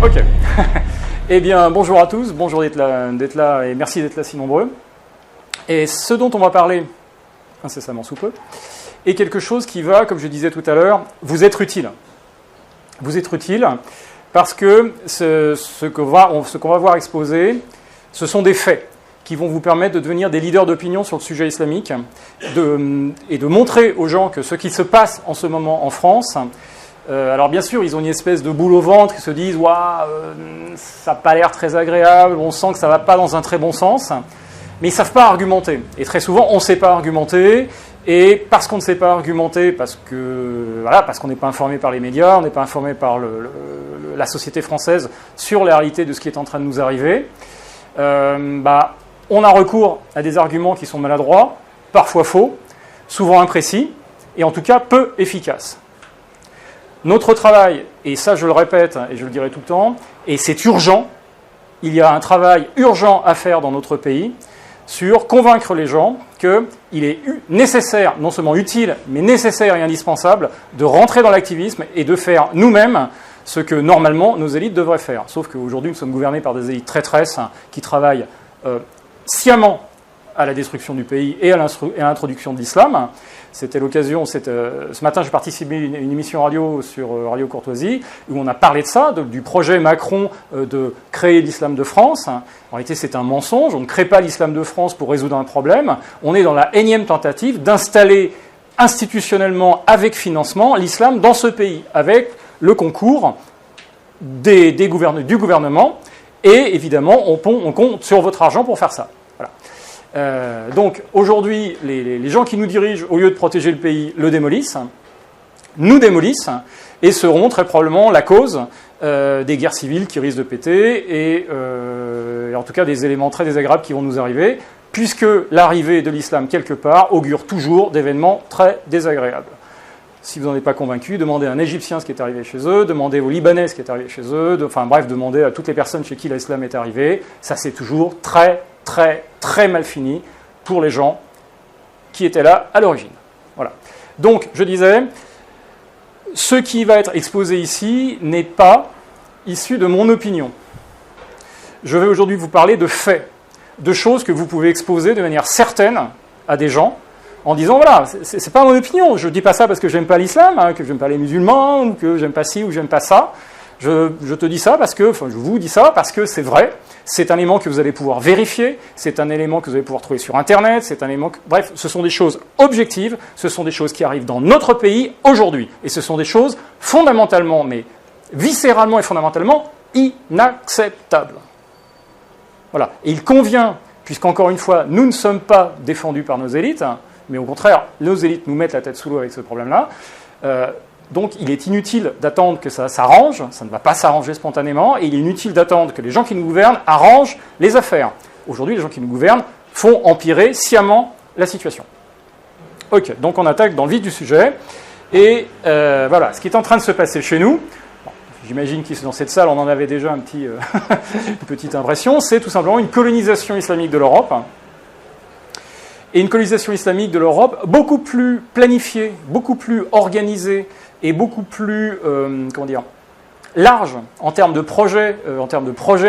Ok. Eh bien, bonjour à tous, bonjour d'être là et merci d'être là si nombreux. Et ce dont on va parler incessamment sous peu est quelque chose qui va, comme je disais tout à l'heure, vous être utile. Vous être utile parce que ce qu'on va voir exposé, ce sont des faits qui vont vous permettre de devenir des leaders d'opinion sur le sujet islamique et de montrer aux gens que ce qui se passe en ce moment en France. Alors bien sûr, ils ont une espèce de boule au ventre, ils se disent « ça n'a pas l'air très agréable, on sent que ça ne va pas dans un très bon sens », mais ils ne savent pas argumenter. Et très souvent, on ne sait pas argumenter, et parce qu'on ne sait pas argumenter, parce qu'on n'est pas informé par les médias, on n'est pas informé par la société française sur la réalité de ce qui est en train de nous arriver, on a recours à des arguments qui sont maladroits, parfois faux, souvent imprécis, et en tout cas peu efficaces. Notre travail, et ça je le répète et je le dirai tout le temps, et c'est urgent, il y a un travail urgent à faire dans notre pays sur convaincre les gens qu'il est nécessaire, non seulement utile, mais nécessaire et indispensable de rentrer dans l'activisme et de faire nous-mêmes ce que normalement nos élites devraient faire. Sauf qu'aujourd'hui nous sommes gouvernés par des élites traîtresses qui travaillent sciemment à la destruction du pays et à l'introduction de l'islam. C'était l'occasion, ce matin j'ai participé à une émission radio sur Radio Courtoisie où on a parlé de ça, du projet Macron de créer l'islam de France. En réalité c'est un mensonge, on ne crée pas l'islam de France pour résoudre un problème, on est dans la énième tentative d'installer institutionnellement avec financement l'islam dans ce pays, avec le concours du gouvernement et évidemment on compte sur votre argent pour faire ça. Voilà. Donc aujourd'hui, les gens qui nous dirigent, au lieu de protéger le pays, le démolissent, nous démolissent, et seront très probablement la cause des guerres civiles qui risquent de péter, et en tout cas des éléments très désagréables qui vont nous arriver, puisque l'arrivée de l'islam quelque part augure toujours d'événements très désagréables. Si vous n'en êtes pas convaincu, demandez à un Égyptien ce qui est arrivé chez eux, demandez aux Libanais ce qui est arrivé chez eux, demandez à toutes les personnes chez qui l'islam est arrivé, ça c'est toujours très mal fini pour les gens qui étaient là à l'origine. Voilà. Donc, je disais, ce qui va être exposé ici n'est pas issu de mon opinion. Je vais aujourd'hui vous parler de faits, de choses que vous pouvez exposer de manière certaine à des gens, en disant, voilà, c'est pas mon opinion, je dis pas ça parce que j'aime pas l'islam, que j'aime pas les musulmans, ou que j'aime pas ci, ou j'aime pas ça. Je te dis ça je vous dis ça parce que c'est vrai, c'est un élément que vous allez pouvoir vérifier, c'est un élément que vous allez pouvoir trouver sur Internet, bref, ce sont des choses objectives, ce sont des choses qui arrivent dans notre pays aujourd'hui, et ce sont des choses fondamentalement, mais viscéralement et fondamentalement, inacceptables. Voilà, et il convient, puisqu'encore une fois, nous ne sommes pas défendus par nos élites, mais au contraire, nos élites nous mettent la tête sous l'eau avec ce problème-là, donc il est inutile d'attendre que ça s'arrange, ça ne va pas s'arranger spontanément, et il est inutile d'attendre que les gens qui nous gouvernent arrangent les affaires. Aujourd'hui, les gens qui nous gouvernent font empirer sciemment la situation. Ok, donc on attaque dans le vif du sujet, et voilà, ce qui est en train de se passer chez nous, j'imagine que dans cette salle on en avait déjà une petite impression, c'est tout simplement une colonisation islamique de l'Europe, et une colonisation islamique de l'Europe beaucoup plus planifiée, beaucoup plus organisée, et beaucoup plus, large en termes de projets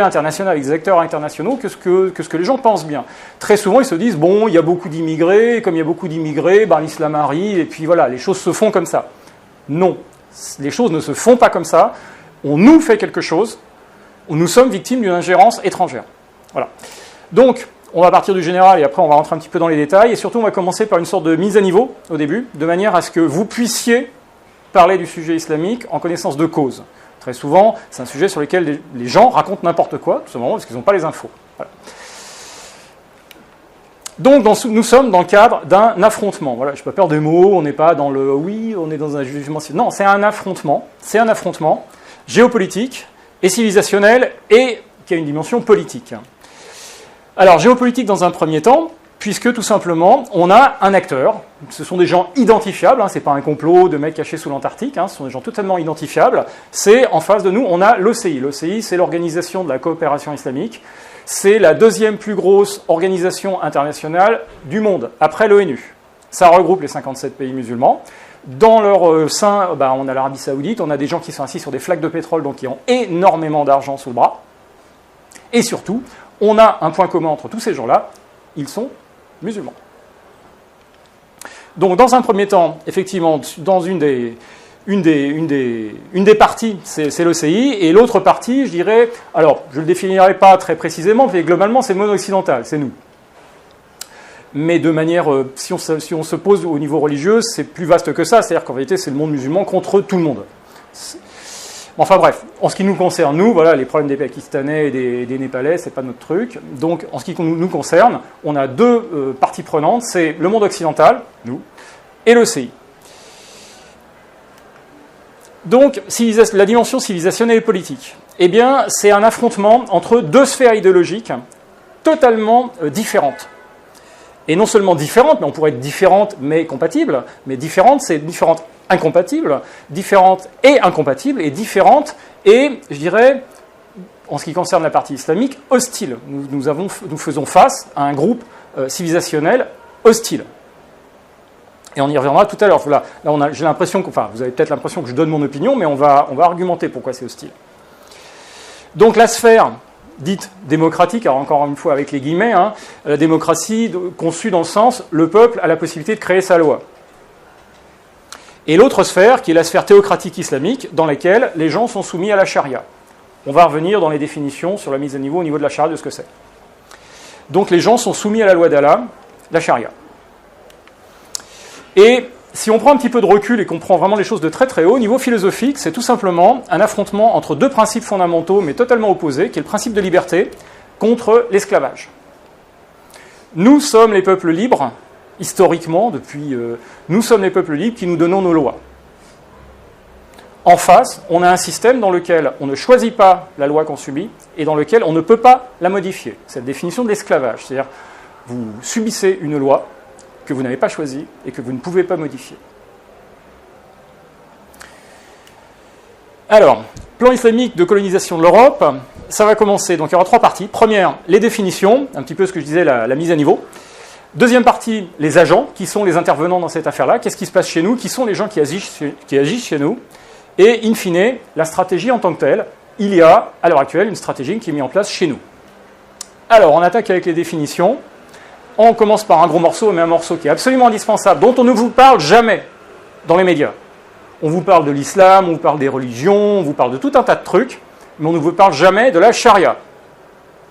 internationaux avec des acteurs internationaux que ce que les gens pensent bien. Très souvent, ils se disent, bon, il y a beaucoup d'immigrés, et comme il y a beaucoup d'immigrés, l'islam arrive, et puis voilà, les choses se font comme ça. Non, les choses ne se font pas comme ça. On nous fait quelque chose, nous sommes victimes d'une ingérence étrangère. Voilà. Donc, on va partir du général, et après on va rentrer un petit peu dans les détails, et surtout on va commencer par une sorte de mise à niveau, au début, de manière à ce que vous puissiez parler du sujet islamique en connaissance de cause. Très souvent, c'est un sujet sur lequel les gens racontent n'importe quoi, tout simplement parce qu'ils n'ont pas les infos. Voilà. Donc, nous sommes dans le cadre d'un affrontement. Voilà, je n'ai pas peur des mots, on n'est pas dans on est dans un jugement. Non, c'est un affrontement géopolitique et civilisationnel et qui a une dimension politique. Alors, géopolitique dans un premier temps, puisque tout simplement, on a un acteur, ce sont des gens identifiables, c'est pas un complot de mecs cachés sous l'Antarctique, ce sont des gens totalement identifiables, c'est en face de nous, on a l'OCI. L'OCI, c'est l'Organisation de la coopération islamique, c'est la deuxième plus grosse organisation internationale du monde, après l'ONU. Ça regroupe les 57 pays musulmans, Dans leur sein, on a l'Arabie Saoudite, on a des gens qui sont assis sur des flaques de pétrole, donc qui ont énormément d'argent sous le bras. Et surtout, on a un point commun entre tous ces gens-là, ils sont musulmans. Donc dans un premier temps, effectivement, dans une des parties, c'est l'OCI, et l'autre partie, je dirais, alors je ne le définirai pas très précisément, mais globalement c'est le monde occidental, c'est nous. Mais de manière, si on se pose au niveau religieux, c'est plus vaste que ça, c'est-à-dire qu'en réalité c'est le monde musulman contre tout le monde. Enfin bref, en ce qui nous concerne, nous, voilà, les problèmes des Pakistanais et des Népalais, c'est pas notre truc. Donc en ce qui nous concerne, on a deux parties prenantes, c'est le monde occidental, nous, et l'OCI. Donc la dimension civilisationnelle et politique, eh bien c'est un affrontement entre deux sphères idéologiques totalement différentes. Et non seulement différentes, mais on pourrait être différentes mais compatibles, mais différentes, c'est différentes incompatibles, différentes et incompatibles, et différentes et, je dirais, en ce qui concerne la partie islamique, hostiles. Nous faisons face à un groupe civilisationnel hostile. Et on y reviendra tout à l'heure. Là j'ai l'impression que, vous avez peut-être l'impression que je donne mon opinion, mais on va argumenter pourquoi c'est hostile. Donc la sphère dite démocratique, alors encore une fois avec les guillemets, la démocratie conçue dans le sens le peuple a la possibilité de créer sa loi. Et l'autre sphère, qui est la sphère théocratique islamique, dans laquelle les gens sont soumis à la charia. On va revenir dans les définitions sur la mise à niveau au niveau de la charia de ce que c'est. Donc les gens sont soumis à la loi d'Allah, la charia. Et si on prend un petit peu de recul et qu'on prend vraiment les choses de très très haut, au niveau philosophique, c'est tout simplement un affrontement entre deux principes fondamentaux, mais totalement opposés, qui est le principe de liberté contre l'esclavage. Nous sommes les peuples libres, historiquement, nous sommes les peuples libres qui nous donnons nos lois. En face, on a un système dans lequel on ne choisit pas la loi qu'on subit et dans lequel on ne peut pas la modifier. C'est la définition de l'esclavage, c'est-à-dire vous subissez une loi que vous n'avez pas choisi et que vous ne pouvez pas modifier. Alors, plan islamique de colonisation de l'Europe, ça va commencer. Donc il y aura trois parties. Première, les définitions, un petit peu ce que je disais, la mise à niveau. Deuxième partie, les agents, qui sont les intervenants dans cette affaire-là. Qu'est-ce qui se passe chez nous? Qui sont les gens qui agissent chez nous? Et in fine, la stratégie en tant que telle. Il y a, à l'heure actuelle, une stratégie qui est mise en place chez nous. Alors, on attaque avec les définitions. On commence par un gros morceau, mais un morceau qui est absolument indispensable, dont on ne vous parle jamais dans les médias. On vous parle de l'islam, on vous parle des religions, on vous parle de tout un tas de trucs, mais on ne vous parle jamais de la charia.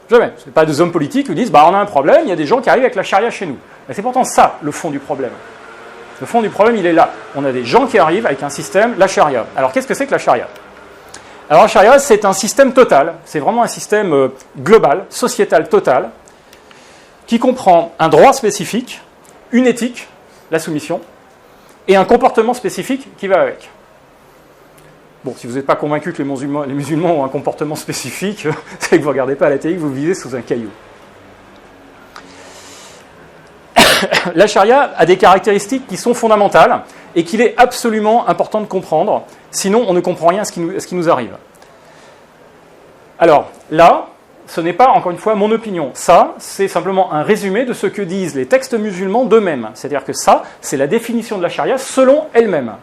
Jamais. Ce n'est pas des hommes politiques qui disent on a un problème, il y a des gens qui arrivent avec la charia chez nous. Mais c'est pourtant ça, le fond du problème. Le fond du problème, il est là. On a des gens qui arrivent avec un système, la charia. Alors qu'est-ce que c'est que la charia? Alors la charia, c'est un système total, c'est vraiment un système global, sociétal total, qui comprend un droit spécifique, une éthique, la soumission, et un comportement spécifique qui va avec. Bon, si vous n'êtes pas convaincu que les musulmans ont un comportement spécifique, c'est que vous ne regardez pas à la télé, que vous vivez sous un caillou. La charia a des caractéristiques qui sont fondamentales et qu'il est absolument important de comprendre, sinon on ne comprend rien à ce qui nous arrive. Alors, là, ce n'est pas, encore une fois, mon opinion. Ça, c'est simplement un résumé de ce que disent les textes musulmans d'eux-mêmes. C'est-à-dire que ça, c'est la définition de la charia selon elle-même.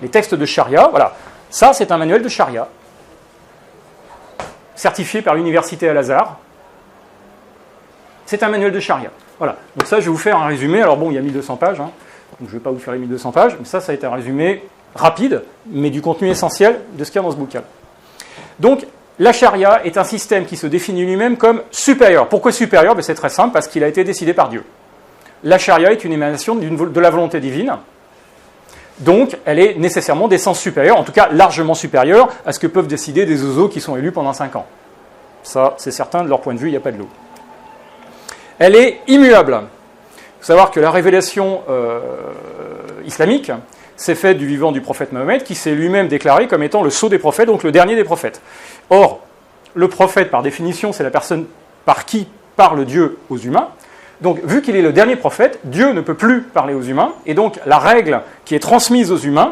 Les textes de charia, voilà. Ça, c'est un manuel de charia, certifié par l'université Al-Azhar. C'est un manuel de charia. Voilà. Donc ça, je vais vous faire un résumé. Alors bon, il y a 1200 pages, donc je ne vais pas vous faire les 1200 pages, mais ça a été un résumé rapide, mais du contenu essentiel de ce qu'il y a dans ce bouquin. Donc, la charia est un système qui se définit lui-même comme supérieur. Pourquoi supérieur? C'est très simple, parce qu'il a été décidé par Dieu. La charia est une émanation de la volonté divine, donc elle est nécessairement d'essence supérieure, en tout cas largement supérieure à ce que peuvent décider des oiseaux qui sont élus pendant 5 ans. Ça, c'est certain, de leur point de vue, il n'y a pas de l'eau. Elle est immuable. Il faut savoir que la révélation islamique s'est faite du vivant du prophète Mahomet, qui s'est lui-même déclaré comme étant le sceau des prophètes, donc le dernier des prophètes. Or, le prophète, par définition, c'est la personne par qui parle Dieu aux humains. Donc, vu qu'il est le dernier prophète, Dieu ne peut plus parler aux humains, et donc la règle qui est transmise aux humains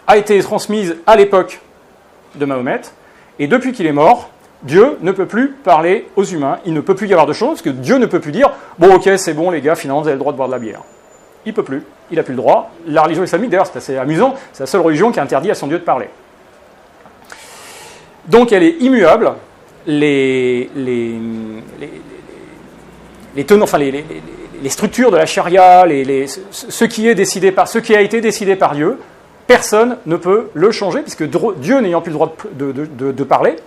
a été transmise à l'époque de Mahomet, et depuis qu'il est mort, Dieu ne peut plus parler aux humains, il ne peut plus y avoir de choses, parce que Dieu ne peut plus dire « Bon, ok, c'est bon les gars, finalement, vous avez le droit de boire de la bière ». il ne peut plus, il n'a plus le droit. La religion islamique, d'ailleurs, c'est assez amusant, c'est la seule religion qui interdit à son Dieu de parler. Donc elle est immuable, les structures de la charia, ce qui a été décidé par Dieu, personne ne peut le changer, puisque Dieu n'ayant plus le droit de parler,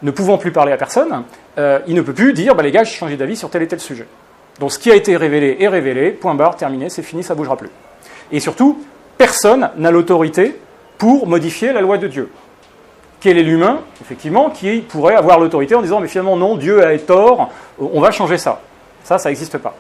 ne pouvant plus parler à personne, il ne peut plus dire les gars, j'ai changé d'avis sur tel et tel sujet. Donc ce qui a été révélé est révélé, point barre, terminé, c'est fini, ça ne bougera plus. Et surtout, personne n'a l'autorité pour modifier la loi de Dieu. Quel est l'humain, effectivement, qui pourrait avoir l'autorité en disant mais finalement non, Dieu a tort, on va changer ça. Ça n'existe pas.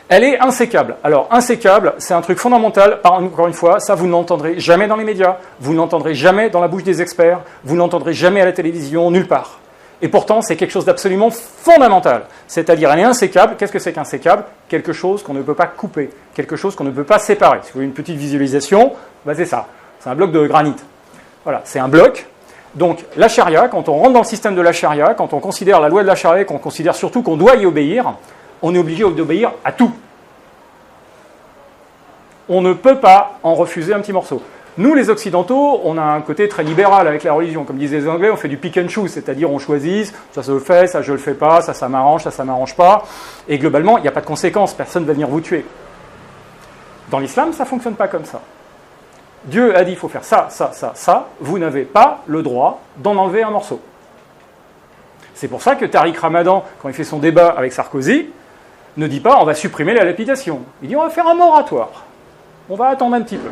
Elle est insécable. Alors, insécable, c'est un truc fondamental. Encore une fois, ça, vous ne l'entendrez jamais dans les médias, vous ne l'entendrez jamais dans la bouche des experts, vous ne l'entendrez jamais à la télévision, nulle part. Et pourtant, c'est quelque chose d'absolument fondamental. C'est-à-dire, elle est insécable. Qu'est-ce que c'est qu'insécable ? Quelque chose qu'on ne peut pas couper, quelque chose qu'on ne peut pas séparer. Si vous voulez une petite visualisation, c'est ça. C'est un bloc de granit. Voilà, c'est un bloc. Donc, la charia, quand on rentre dans le système de la charia, quand on considère la loi de la charia, qu'on considère surtout qu'on doit y obéir, on est obligé d'obéir à tout. On ne peut pas en refuser un petit morceau. Nous, les Occidentaux, on a un côté très libéral avec la religion. Comme disaient les Anglais, on fait du pick and choose, c'est-à-dire on choisit, ça se fait, ça je le fais pas, ça m'arrange, ça m'arrange pas. Et globalement, il n'y a pas de conséquences, personne ne va venir vous tuer. Dans l'islam, ça ne fonctionne pas comme ça. Dieu a dit, il faut faire ça, ça, ça, ça. Vous n'avez pas le droit d'en enlever un morceau. C'est pour ça que Tariq Ramadan, quand il fait son débat avec Sarkozy, ne dit pas, on va supprimer la lapidation. Il dit, on va faire un moratoire. On va attendre un petit peu.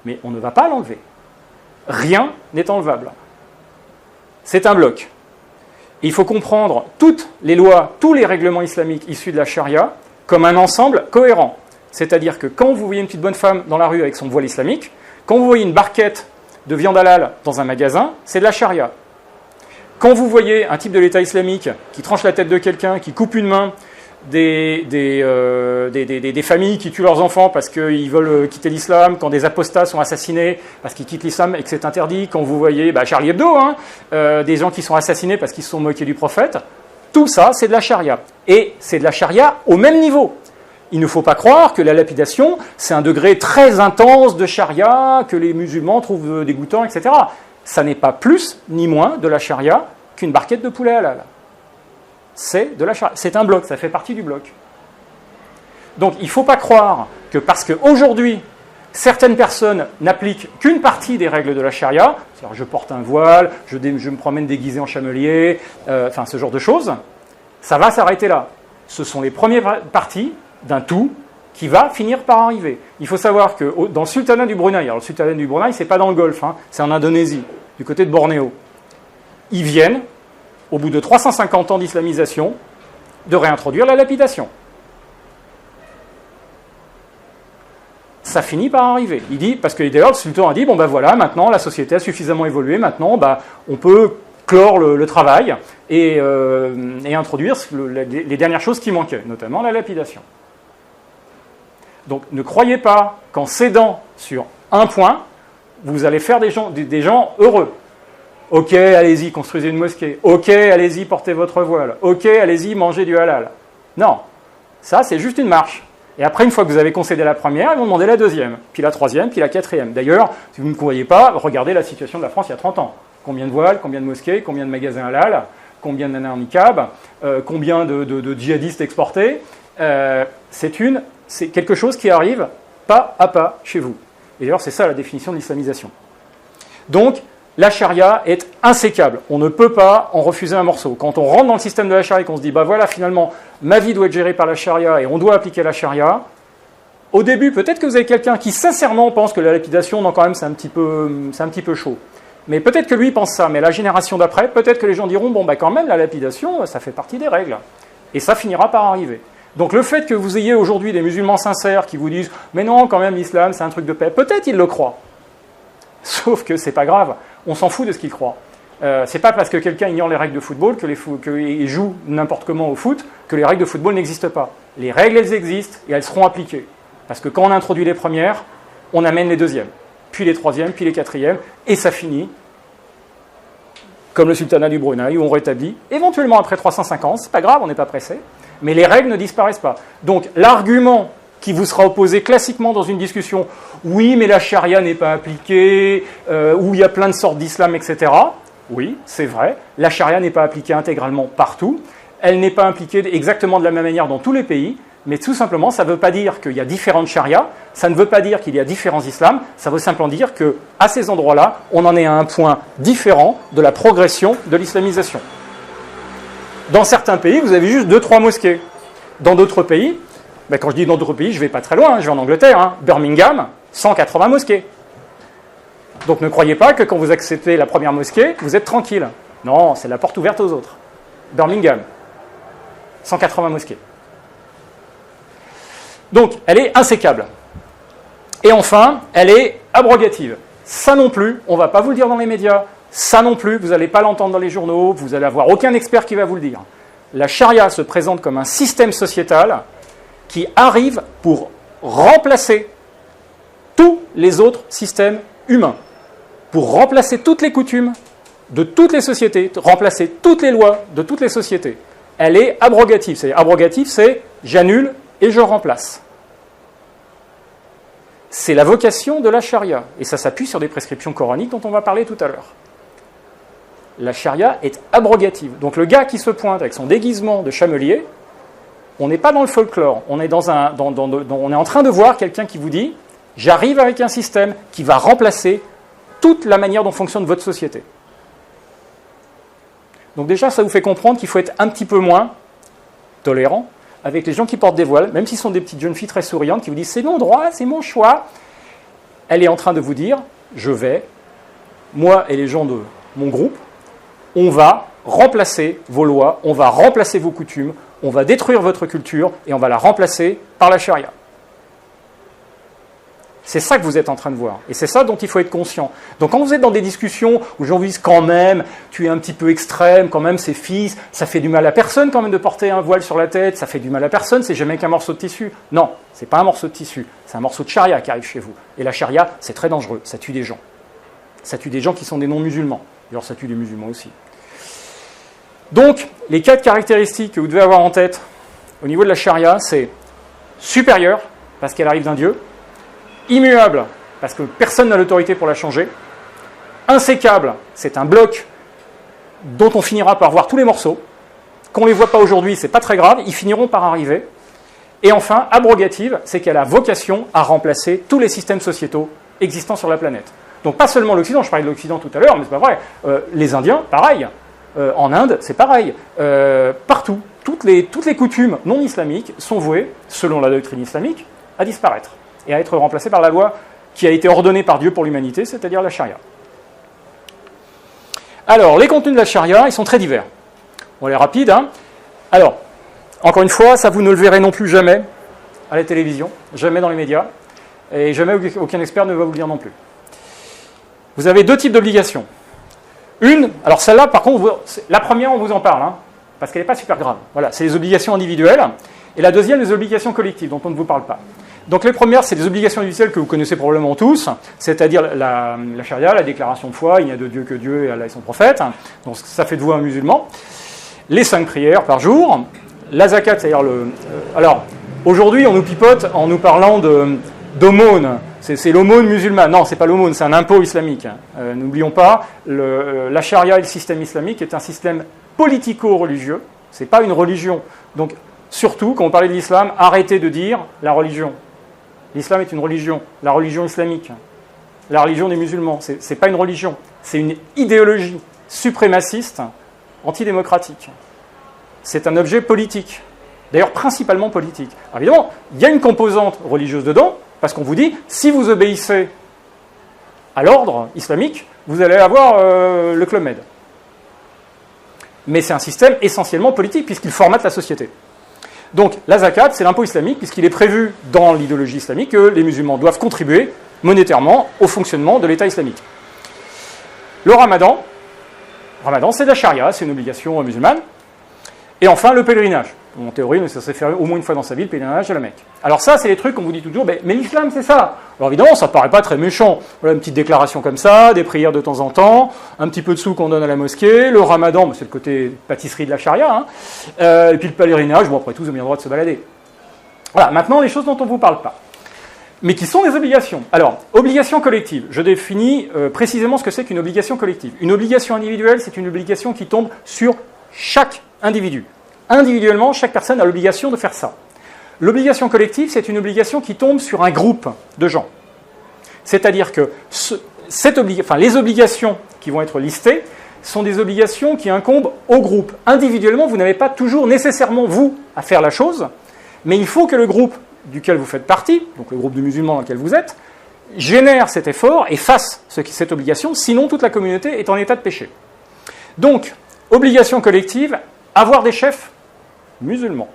Mais on ne va pas l'enlever. Rien n'est enlevable. C'est un bloc. Et il faut comprendre toutes les lois, tous les règlements islamiques issus de la charia comme un ensemble cohérent. C'est-à-dire que quand vous voyez une petite bonne femme dans la rue avec son voile islamique, quand vous voyez une barquette de viande halal dans un magasin, c'est de la charia. Quand vous voyez un type de l'État islamique qui tranche la tête de quelqu'un, qui coupe une main, des familles qui tuent leurs enfants parce qu'ils veulent quitter l'islam, quand des apostats sont assassinés parce qu'ils quittent l'islam et que c'est interdit, quand vous voyez Charlie Hebdo, des gens qui sont assassinés parce qu'ils se sont moqués du prophète, tout ça, c'est de la charia. Et c'est de la charia au même niveau. Il ne faut pas croire que la lapidation, c'est un degré très intense de charia, que les musulmans trouvent dégoûtant, etc. Ça n'est pas plus ni moins de la charia qu'une barquette de poulet halal. C'est de la charia. C'est un bloc, ça fait partie du bloc. Donc il ne faut pas croire que parce qu'aujourd'hui, certaines personnes n'appliquent qu'une partie des règles de la charia, c'est-à-dire je porte un voile, je me promène déguisé en chamelier, ce genre de choses, ça va s'arrêter là. Ce sont les premières parties d'un tout qui va finir par arriver. Il faut savoir que dans le sultanat du Brunei, alors le sultanat du Brunei, c'est pas dans le Golfe, c'est en Indonésie, du côté de Bornéo. Ils viennent, au bout de 350 ans d'islamisation, de réintroduire la lapidation. Ça finit par arriver. Il dit, parce que d'ailleurs le sultan a dit, voilà, maintenant la société a suffisamment évolué, maintenant on peut clore le travail et introduire les dernières choses qui manquaient, notamment la lapidation. Donc ne croyez pas qu'en cédant sur un point, vous allez faire des gens heureux. Ok, allez-y, construisez une mosquée. Ok, allez-y, portez votre voile. Ok, allez-y, mangez du halal. Non, ça c'est juste une marche. Et après, une fois que vous avez concédé la première, ils vont demander la deuxième, puis la troisième, puis la quatrième. D'ailleurs, si vous ne croyez pas, regardez la situation de la France il y a 30 ans. Combien de voiles, combien de mosquées, combien de magasins halal, combien de nanas en niqab, combien de djihadistes exportés. C'est quelque chose qui arrive pas à pas chez vous. Et d'ailleurs, c'est ça la définition de l'islamisation. Donc, la charia est insécable. On ne peut pas en refuser un morceau. Quand on rentre dans le système de la charia et qu'on se dit, voilà, finalement, ma vie doit être gérée par la charia et on doit appliquer la charia, au début, peut-être que vous avez quelqu'un qui, sincèrement, pense que la lapidation, non, quand même, c'est un petit peu chaud. Mais peut-être que lui pense ça, mais la génération d'après, peut-être que les gens diront, quand même, la lapidation, ça fait partie des règles. Et ça finira par arriver. Donc le fait que vous ayez aujourd'hui des musulmans sincères qui vous disent « Mais non, quand même, l'islam, c'est un truc de paix », peut-être ils le croient. Sauf que c'est pas grave, on s'en fout de ce qu'ils croient. C'est pas parce que quelqu'un ignore les règles de football, qu'il joue n'importe comment au foot, que les règles de football n'existent pas. Les règles, elles existent et elles seront appliquées. Parce que quand on introduit les premières, on amène les deuxièmes, puis les troisièmes, puis les quatrièmes, et ça finit comme le sultanat du Brunei, où on rétablit, éventuellement après 350, c'est pas grave, on n'est pas pressé, mais les règles ne disparaissent pas. Donc l'argument qui vous sera opposé classiquement dans une discussion, oui, mais la charia n'est pas appliquée, où il y a plein de sortes d'islam, etc. Oui, c'est vrai, la charia n'est pas appliquée intégralement partout, elle n'est pas appliquée exactement de la même manière dans tous les pays, mais tout simplement, ça ne veut pas dire qu'il y a différentes charias, ça ne veut pas dire qu'il y a différents islams, ça veut simplement dire qu'à ces endroits-là, on en est à un point différent de la progression de l'islamisation. Dans certains pays, vous avez juste 2-3 mosquées. Dans d'autres pays, ben quand je dis dans d'autres pays, je ne vais pas très loin, je vais en Angleterre, Birmingham, 180 mosquées. Donc ne croyez pas que quand vous acceptez la première mosquée, vous êtes tranquille. Non, c'est la porte ouverte aux autres. Birmingham, 180 mosquées. Donc, elle est insécable. Et enfin, elle est abrogative. Ça non plus, on ne va pas vous le dire dans les médias. Ça non plus, vous n'allez pas l'entendre dans les journaux. Vous n'allez avoir aucun expert qui va vous le dire. La charia se présente comme un système sociétal qui arrive pour remplacer tous les autres systèmes humains. Pour remplacer toutes les coutumes de toutes les sociétés, remplacer toutes les lois de toutes les sociétés. Elle est abrogative. Abrogative, c'est j'annule et je remplace. C'est la vocation de la charia, et ça s'appuie sur des prescriptions coraniques dont on va parler tout à l'heure. La charia est abrogative. Donc le gars qui se pointe avec son déguisement de chamelier, on n'est pas dans le folklore, on est, on est en train de voir quelqu'un qui vous dit « j'arrive avec un système qui va remplacer toute la manière dont fonctionne votre société ». Donc déjà, ça vous fait comprendre qu'il faut être un petit peu moins tolérant avec les gens qui portent des voiles, même s'ils sont des petites jeunes filles très souriantes qui vous disent « c'est mon droit, c'est mon choix ». Elle est en train de vous dire « je vais, moi et les gens de mon groupe, on va remplacer vos lois, on va remplacer vos coutumes, on va détruire votre culture et on va la remplacer par la charia ». C'est ça que vous êtes en train de voir. Et c'est ça dont il faut être conscient. Donc quand vous êtes dans des discussions où les gens vous disent quand même, tu es un petit peu extrême, quand même c'est fils, ça fait du mal à personne quand même de porter un voile sur la tête, ça fait du mal à personne, c'est jamais qu'un morceau de tissu. Non, c'est pas un morceau de tissu, c'est un morceau de charia qui arrive chez vous. Et la charia, c'est très dangereux, ça tue des gens. Ça tue des gens qui sont des non-musulmans. D'ailleurs, ça tue des musulmans aussi. Donc, les 4 caractéristiques que vous devez avoir en tête au niveau de la charia, c'est supérieur, parce qu'elle arrive d'un Dieu, immuable, parce que personne n'a l'autorité pour la changer, insécable, c'est un bloc dont on finira par voir tous les morceaux, qu'on ne les voit pas aujourd'hui, c'est pas très grave, ils finiront par arriver, et enfin, abrogative, c'est qu'elle a vocation à remplacer tous les systèmes sociétaux existants sur la planète. Donc pas seulement l'Occident, je parlais de l'Occident tout à l'heure, mais c'est pas vrai, les Indiens, pareil, en Inde, c'est pareil, partout, toutes les coutumes non islamiques sont vouées, selon la doctrine islamique, à disparaître et à être remplacées par la loi qui a été ordonnée par Dieu pour l'humanité, c'est-à-dire la charia. Alors, les contenus de la charia, ils sont très divers. On est rapide, hein. Alors, encore une fois, ça vous ne le verrez non plus jamais à la télévision, jamais dans les médias, et jamais aucun expert ne va vous le dire non plus. Vous avez 2 types d'obligations. Une, alors celle-là, par contre, la première, on vous en parle, hein, parce qu'elle n'est pas super grave. Voilà, c'est les obligations individuelles. Et la deuxième, les obligations collectives, dont on ne vous parle pas. Donc les premières, c'est les obligations individuelles que vous connaissez probablement tous, c'est-à-dire la charia, la déclaration de foi, il n'y a de Dieu que Dieu et Allah est son prophète, donc ça fait de vous un musulman. Les 5 prières par jour, la zakat, c'est-à-dire alors, aujourd'hui, on nous pipote en nous parlant d'aumône. C'est l'aumône musulmane. Non, c'est pas l'aumône, c'est un impôt islamique. N'oublions pas, la charia et le système islamique est un système politico-religieux, c'est pas une religion. Donc, surtout, quand on parlait de l'islam, arrêtez de dire la religion. L'islam est une religion, la religion islamique, la religion des musulmans. C'est pas une religion, c'est une idéologie suprémaciste, antidémocratique. C'est un objet politique, d'ailleurs principalement politique. Alors, évidemment, il y a une composante religieuse dedans, parce qu'on vous dit, si vous obéissez à l'ordre islamique, vous allez avoir le Club Med. Mais c'est un système essentiellement politique, puisqu'il formate la société. Donc la zakat, c'est l'impôt islamique, puisqu'il est prévu dans l'idéologie islamique que les musulmans doivent contribuer monétairement au fonctionnement de l'État islamique. Le ramadan c'est de la charia, c'est une obligation musulmane. Et enfin, le pèlerinage. En théorie, on est censé faire au moins une fois dans sa vie le pèlerinage à la Mecque. Alors ça, c'est les trucs qu'on vous dit toujours, mais l'islam, c'est ça. Alors évidemment, ça ne paraît pas très méchant. Voilà une petite déclaration comme ça, des prières de temps en temps, un petit peu de sous qu'on donne à la mosquée, le ramadan, c'est le côté pâtisserie de la charia, hein, et puis le pèlerinage, bon après tout, ils ont bien le droit de se balader. Voilà, maintenant, les choses dont on ne vous parle pas, mais qui sont des obligations. Alors, obligation collective, je définis précisément ce que c'est qu'une obligation collective. Une obligation individuelle, c'est une obligation qui tombe sur chaque individu. Individuellement, chaque personne a l'obligation de faire ça. L'obligation collective, c'est une obligation qui tombe sur un groupe de gens. C'est-à-dire que les obligations qui vont être listées sont des obligations qui incombent au groupe. Individuellement, vous n'avez pas toujours nécessairement, vous, à faire la chose, mais il faut que le groupe duquel vous faites partie, donc le groupe de musulmans dans lequel vous êtes, génère cet effort et fasse cette obligation, sinon toute la communauté est en état de péché. Donc, obligation collective, avoir des chefs musulmans.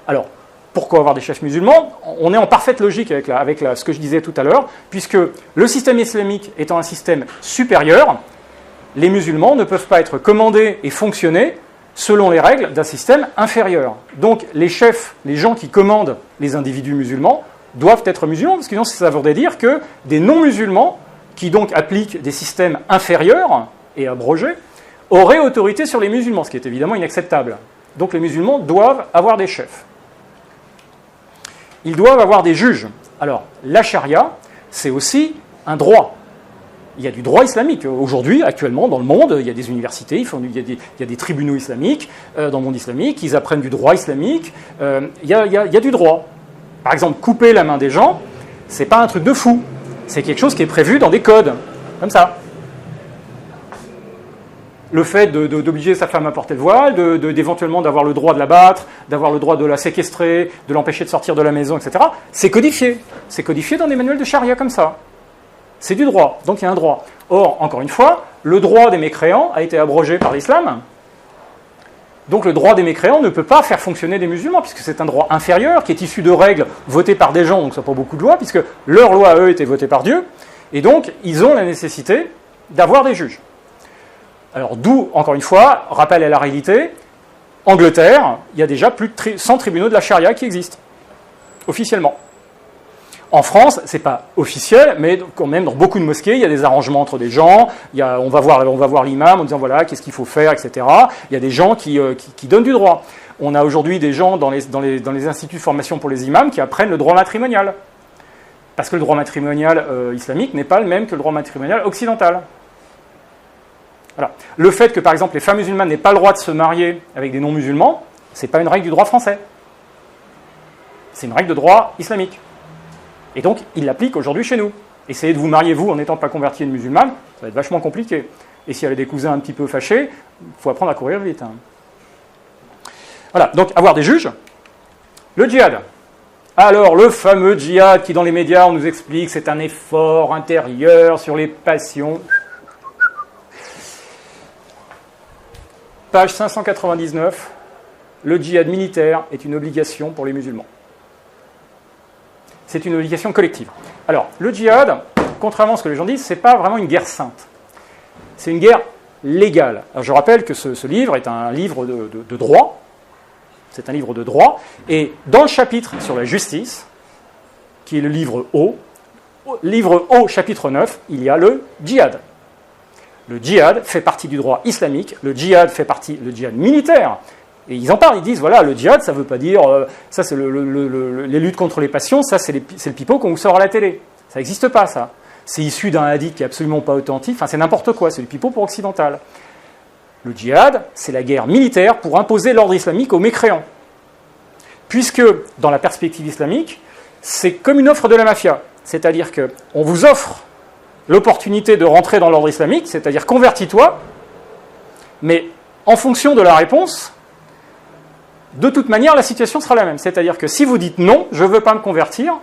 Alors, pourquoi avoir des chefs musulmans? On est en parfaite logique avec ce que je disais tout à l'heure, puisque le système islamique étant un système supérieur, les musulmans ne peuvent pas être commandés et fonctionner selon les règles d'un système inférieur. Donc les chefs, les gens qui commandent les individus musulmans, doivent être musulmans, parce que sinon ça voudrait dire que des non-musulmans, qui donc appliquent des systèmes inférieurs et abrogés, auraient autorité sur les musulmans, ce qui est évidemment inacceptable. Donc les musulmans doivent avoir des chefs. Ils doivent avoir des juges. Alors, la charia, c'est aussi un droit. Il y a du droit islamique. Aujourd'hui, actuellement, dans le monde, il y a des universités, il y a des tribunaux islamiques dans le monde islamique, ils apprennent du droit islamique. Il y a du droit. Par exemple, couper la main des gens, c'est pas un truc de fou. C'est quelque chose qui est prévu dans des codes, comme ça. Le fait d'obliger sa femme à porter le voile, d'éventuellement d'avoir le droit de la battre, d'avoir le droit de la séquestrer, de l'empêcher de sortir de la maison, etc., c'est codifié. C'est codifié dans des manuels de charia comme ça. C'est du droit, donc il y a un droit. Or, encore une fois, le droit des mécréants a été abrogé par l'islam. Donc le droit des mécréants ne peut pas faire fonctionner des musulmans, puisque c'est un droit inférieur qui est issu de règles votées par des gens, donc ça n'a pas beaucoup de lois, puisque leurs lois, à eux, étaient votées par Dieu. Et donc, ils ont la nécessité d'avoir des juges. Alors d'où, encore une fois, rappel à la réalité, Angleterre, il y a déjà plus de 100 tribunaux de la charia qui existent, officiellement. En France, c'est pas officiel, mais quand même, dans beaucoup de mosquées, il y a des arrangements entre des gens, on va voir l'imam en disant voilà, qu'est-ce qu'il faut faire, etc. Il y a des gens qui donnent du droit. On a aujourd'hui des gens dans les instituts de formation pour les imams qui apprennent le droit matrimonial. Parce que le droit matrimonial islamique n'est pas le même que le droit matrimonial occidental. Voilà. Le fait que, par exemple, les femmes musulmanes n'aient pas le droit de se marier avec des non-musulmans, c'est pas une règle du droit français. C'est une règle de droit islamique. Et donc, il l'applique aujourd'hui chez nous. Essayez de vous marier, vous, en n'étant pas converti à une musulmane, ça va être vachement compliqué. Et si elle a des cousins un petit peu fâchés, il faut apprendre à courir vite. Hein. Voilà, donc avoir des juges. Le djihad. Alors, le fameux djihad qui, dans les médias, on nous explique, c'est un effort intérieur sur les passions. Page 599, le djihad militaire est une obligation pour les musulmans. C'est une obligation collective. Alors, le djihad, contrairement à ce que les gens disent, ce n'est pas vraiment une guerre sainte. C'est une guerre légale. Alors, je rappelle que ce livre est un livre de droit. C'est un livre de droit. Et dans le chapitre sur la justice, qui est le livre O, chapitre 9, il y a le djihad. Le djihad fait partie du droit islamique, le djihad fait partie le djihad militaire. Et ils en parlent, ils disent, voilà, le djihad, ça ne veut pas dire, ça c'est les luttes contre les passions, ça c'est le pipeau qu'on vous sort à la télé. Ça n'existe pas, ça. C'est issu d'un hadith qui n'est absolument pas authentique, enfin c'est n'importe quoi, c'est du pipeau pour occidental. Le djihad, c'est la guerre militaire pour imposer l'ordre islamique aux mécréants. Puisque, dans la perspective islamique, c'est comme une offre de la mafia. C'est-à-dire qu'on vous offre l'opportunité de rentrer dans l'ordre islamique, c'est-à-dire convertis-toi, mais en fonction de la réponse, de toute manière, la situation sera la même. C'est-à-dire que si vous dites non, je ne veux pas me convertir,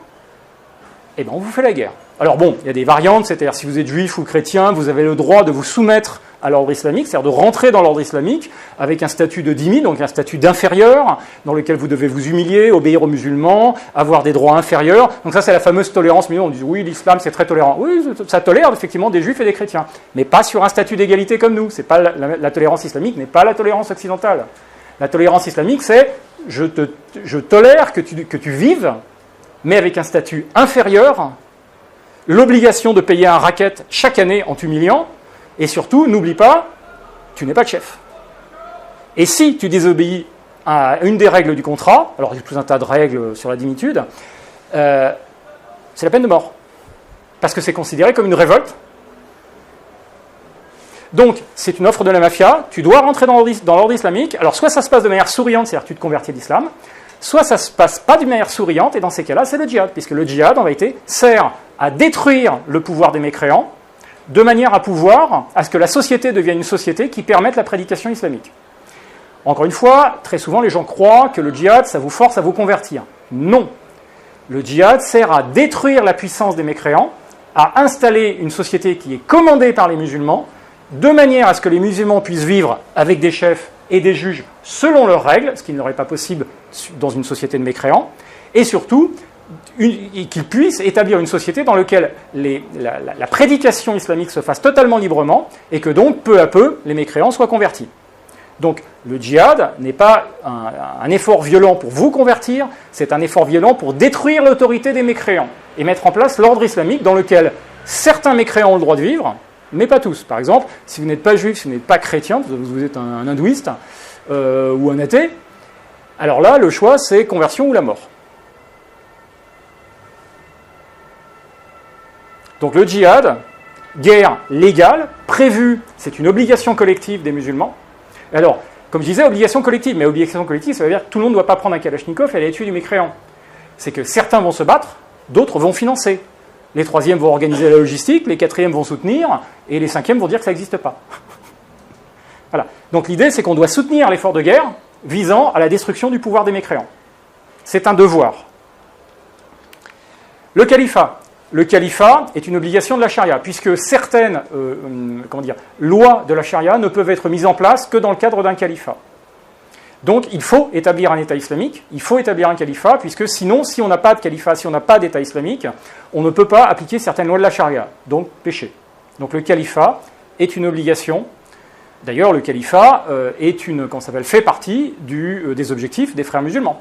eh bien on vous fait la guerre. Alors bon, il y a des variantes, c'est-à-dire si vous êtes juif ou chrétien, vous avez le droit de vous soumettre à l'ordre islamique, c'est-à-dire de rentrer dans l'ordre islamique avec un statut de dhimmi, donc un statut d'inférieur, dans lequel vous devez vous humilier, obéir aux musulmans, avoir des droits inférieurs. Donc ça, c'est la fameuse tolérance. On dit oui, l'islam, c'est très tolérant. Oui, ça tolère effectivement des juifs et des chrétiens, mais pas sur un statut d'égalité comme nous. C'est pas la tolérance islamique n'est pas la tolérance occidentale. La tolérance islamique, c'est je tolère que tu vives, mais avec un statut inférieur, l'obligation de payer un racket chaque année en t'humiliant, et surtout, n'oublie pas, tu n'es pas de chef. Et si tu désobéis à une des règles du contrat, alors il y a tout un tas de règles sur la dignitude, c'est la peine de mort. Parce que c'est considéré comme une révolte. Donc, c'est une offre de la mafia, tu dois rentrer dans l'ordre islamique, alors soit ça se passe de manière souriante, c'est-à-dire que tu te convertis à l'islam, soit ça ne se passe pas d'une manière souriante, et dans ces cas-là, c'est le djihad, puisque le djihad, en réalité, sert à détruire le pouvoir des mécréants, de manière à ce que la société devienne une société qui permette la prédication islamique. Encore une fois, très souvent, les gens croient que le djihad, ça vous force à vous convertir. Non. Le djihad sert à détruire la puissance des mécréants, à installer une société qui est commandée par les musulmans, de manière à ce que les musulmans puissent vivre avec des chefs et des juges selon leurs règles, ce qui n'aurait pas possible dans une société de mécréants, et surtout qu'ils puissent établir une société dans laquelle la prédication islamique se fasse totalement librement, et que donc, peu à peu, les mécréants soient convertis. Donc, le djihad n'est pas un effort violent pour vous convertir, c'est un effort violent pour détruire l'autorité des mécréants, et mettre en place l'ordre islamique dans lequel certains mécréants ont le droit de vivre, mais pas tous. Par exemple, si vous n'êtes pas juif, si vous n'êtes pas chrétien, vous êtes un hindouiste ou un athée, alors là, le choix, c'est conversion ou la mort. Donc le djihad, guerre légale, prévue, c'est une obligation collective des musulmans. Alors, comme je disais, obligation collective, mais obligation collective, ça veut dire que tout le monde ne doit pas prendre un kalachnikov et aller tuer du mécréant. C'est que certains vont se battre, d'autres vont financer. Les troisièmes vont organiser la logistique, les quatrièmes vont soutenir, et les cinquièmes vont dire que ça n'existe pas. Voilà. Donc l'idée, c'est qu'on doit soutenir l'effort de guerre visant à la destruction du pouvoir des mécréants. C'est un devoir. Le califat. Le califat est une obligation de la charia, puisque certaines lois de la charia ne peuvent être mises en place que dans le cadre d'un califat. Donc il faut établir un État islamique, il faut établir un califat, puisque sinon, si on n'a pas de califat, si on n'a pas d'État islamique, on ne peut pas appliquer certaines lois de la charia, donc péché. Donc le califat est une obligation. D'ailleurs, le califat fait partie des objectifs des frères musulmans,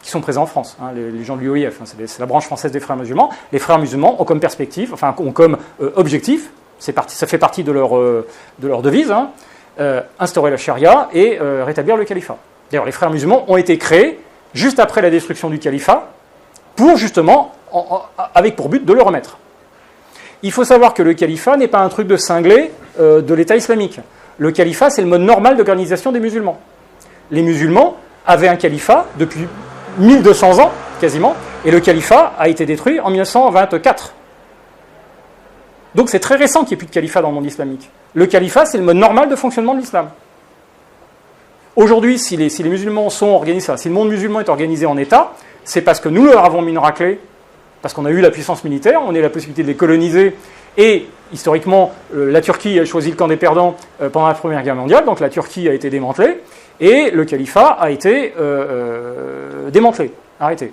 qui sont présents en France, les gens de l'UOIF, c'est la branche française des frères musulmans. Les frères musulmans ont comme perspective, ont comme objectif, ça fait partie de leur devise, instaurer la charia et rétablir le califat. D'ailleurs, les frères musulmans ont été créés juste après la destruction du califat, pour justement, avec pour but de le remettre. Il faut savoir que le califat n'est pas un truc de cinglé de l'État islamique. Le califat, c'est le mode normal d'organisation des musulmans. Les musulmans avaient un califat depuis 1200 ans, quasiment, et le califat a été détruit en 1924. Donc c'est très récent qu'il n'y ait plus de califat dans le monde islamique. Le califat, c'est le mode normal de fonctionnement de l'islam. Aujourd'hui, si les musulmans sont organisés, si le monde musulman est organisé en État, c'est parce que nous leur avons mis une raclée, parce qu'on a eu la puissance militaire, on a eu la possibilité de les coloniser, et historiquement, la Turquie a choisi le camp des perdants pendant la Première Guerre mondiale, donc la Turquie a été démantelée, et le califat a été démantelé, arrêté.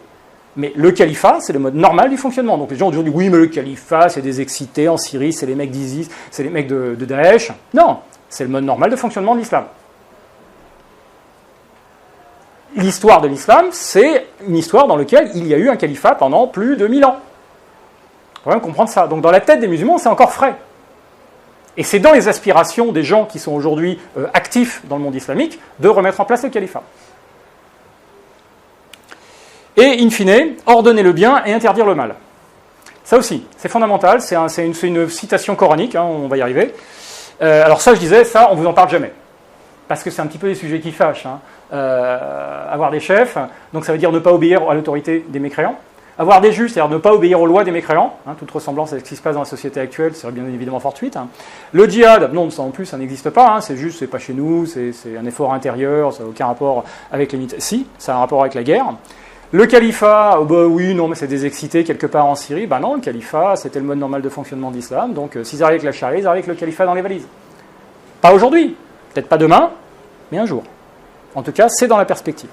Mais le califat, c'est le mode normal du fonctionnement. Donc les gens ont toujours dit, oui, mais le califat, c'est des excités en Syrie, c'est les mecs d'ISIS, c'est les mecs de Daesh. Non, c'est le mode normal de fonctionnement de l'islam. L'histoire de l'islam, c'est une histoire dans laquelle il y a eu un califat pendant plus de 1000 ans. Il faut quand même comprendre ça. Donc dans la tête des musulmans, c'est encore frais. Et c'est dans les aspirations des gens qui sont aujourd'hui actifs dans le monde islamique de remettre en place le califat. Et, in fine, ordonner le bien et interdire le mal. Ça aussi, c'est fondamental, c'est une citation coranique, on va y arriver. Alors ça, je disais, ça, on ne vous en parle jamais. Parce que c'est un petit peu des sujets qui fâchent. Avoir des chefs, donc ça veut dire ne pas obéir à l'autorité des mécréants. Avoir des juges, c'est-à-dire ne pas obéir aux lois des mécréants. Toute ressemblance avec ce qui se passe dans la société actuelle serait bien évidemment fortuite. Le djihad, non, ça en plus, ça n'existe pas. C'est juste, c'est pas chez nous, c'est un effort intérieur, ça n'a aucun rapport avec les... Si, ça a un rapport avec la guerre. Le califat, oui, non, mais c'est des excités quelque part en Syrie. Non, le califat, c'était le mode normal de fonctionnement d'islam. Donc, s'ils arrivent avec la charia, ils arrivent avec le califat dans les valises. Pas aujourd'hui, peut-être pas demain, mais un jour. En tout cas, c'est dans la perspective.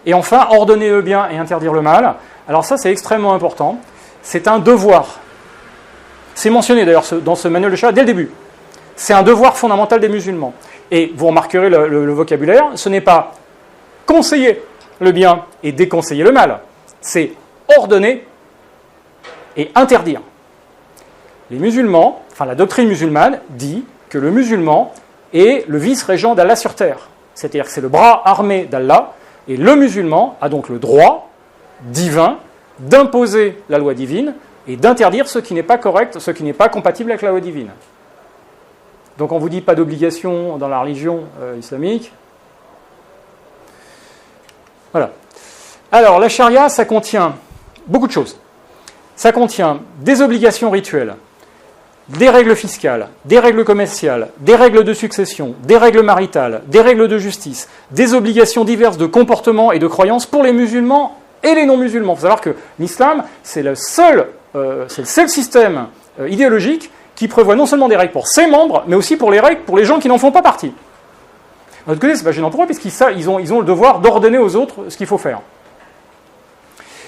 Et enfin, ordonner le bien et interdire le mal. Alors ça, c'est extrêmement important. C'est un devoir. C'est mentionné d'ailleurs dans ce manuel de charia dès le début. C'est un devoir fondamental des musulmans. Et vous remarquerez le vocabulaire, ce n'est pas conseiller le bien et déconseiller le mal, c'est ordonner et interdire. Les musulmans, enfin la doctrine musulmane dit que le musulman est le vice-régent d'Allah sur terre. C'est-à-dire que c'est le bras armé d'Allah, et le musulman a donc le droit divin d'imposer la loi divine et d'interdire ce qui n'est pas correct, ce qui n'est pas compatible avec la loi divine. Donc on ne vous dit pas d'obligation dans la religion islamique. Voilà. Alors la charia, ça contient beaucoup de choses. Ça contient des obligations rituelles, des règles fiscales, des règles commerciales, des règles de succession, des règles maritales, des règles de justice, des obligations diverses de comportement et de croyances pour les musulmans et les non-musulmans. Il faut savoir que l'islam, c'est le seul système idéologique qui prévoit non seulement des règles pour ses membres, mais aussi pour les règles pour les gens qui n'en font pas partie. De l'autre côté, c'est pas gênant pour eux, puisqu'ils ont le devoir d'ordonner aux autres ce qu'il faut faire.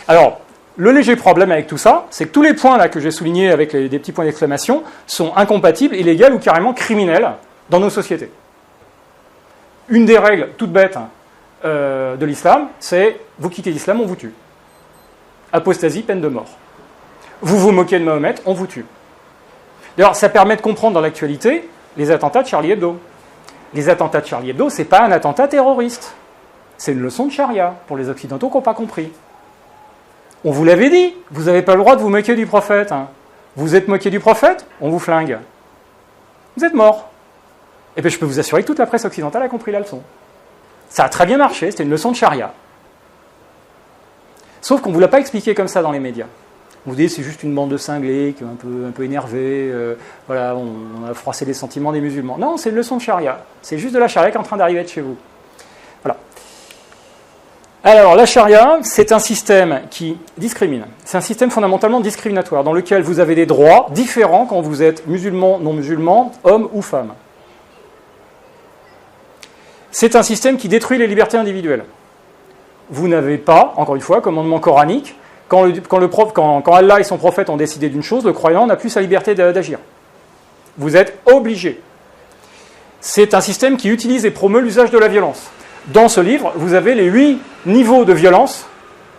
Alors, le léger problème avec tout ça, c'est que tous les points là que j'ai soulignés avec des petits points d'exclamation sont incompatibles, illégaux ou carrément criminels dans nos sociétés. Une des règles toutes bêtes de l'islam, c'est « vous quittez l'islam, on vous tue ». Apostasie, peine de mort. Vous vous moquez de Mahomet, on vous tue. D'ailleurs, ça permet de comprendre dans l'actualité les attentats de Charlie Hebdo. Les attentats de Charlie Hebdo, ce n'est pas un attentat terroriste. C'est une leçon de charia pour les Occidentaux qui n'ont pas compris. On vous l'avait dit, vous n'avez pas le droit de vous moquer du prophète. Hein. Vous êtes moqué du prophète, on vous flingue. Vous êtes mort. Et bien je peux vous assurer que toute la presse occidentale a compris la leçon. Ça a très bien marché, c'était une leçon de charia. Sauf qu'on ne vous l'a pas expliqué comme ça dans les médias. On vous dit c'est juste une bande de cinglés qui est un peu énervés, voilà, on a froissé les sentiments des musulmans. Non, c'est une leçon de charia. C'est juste de la charia qui est en train d'arriver de chez vous. Voilà. Alors, la charia, c'est un système qui discrimine. C'est un système fondamentalement discriminatoire, dans lequel vous avez des droits différents quand vous êtes musulman, non-musulman, homme ou femme. C'est un système qui détruit les libertés individuelles. Vous n'avez pas, encore une fois, commandement coranique. Quand Allah et son prophète ont décidé d'une chose, le croyant n'a plus sa liberté d'agir. Vous êtes obligé. C'est un système qui utilise et promeut l'usage de la violence. Dans ce livre, vous avez les 8 niveaux de violence.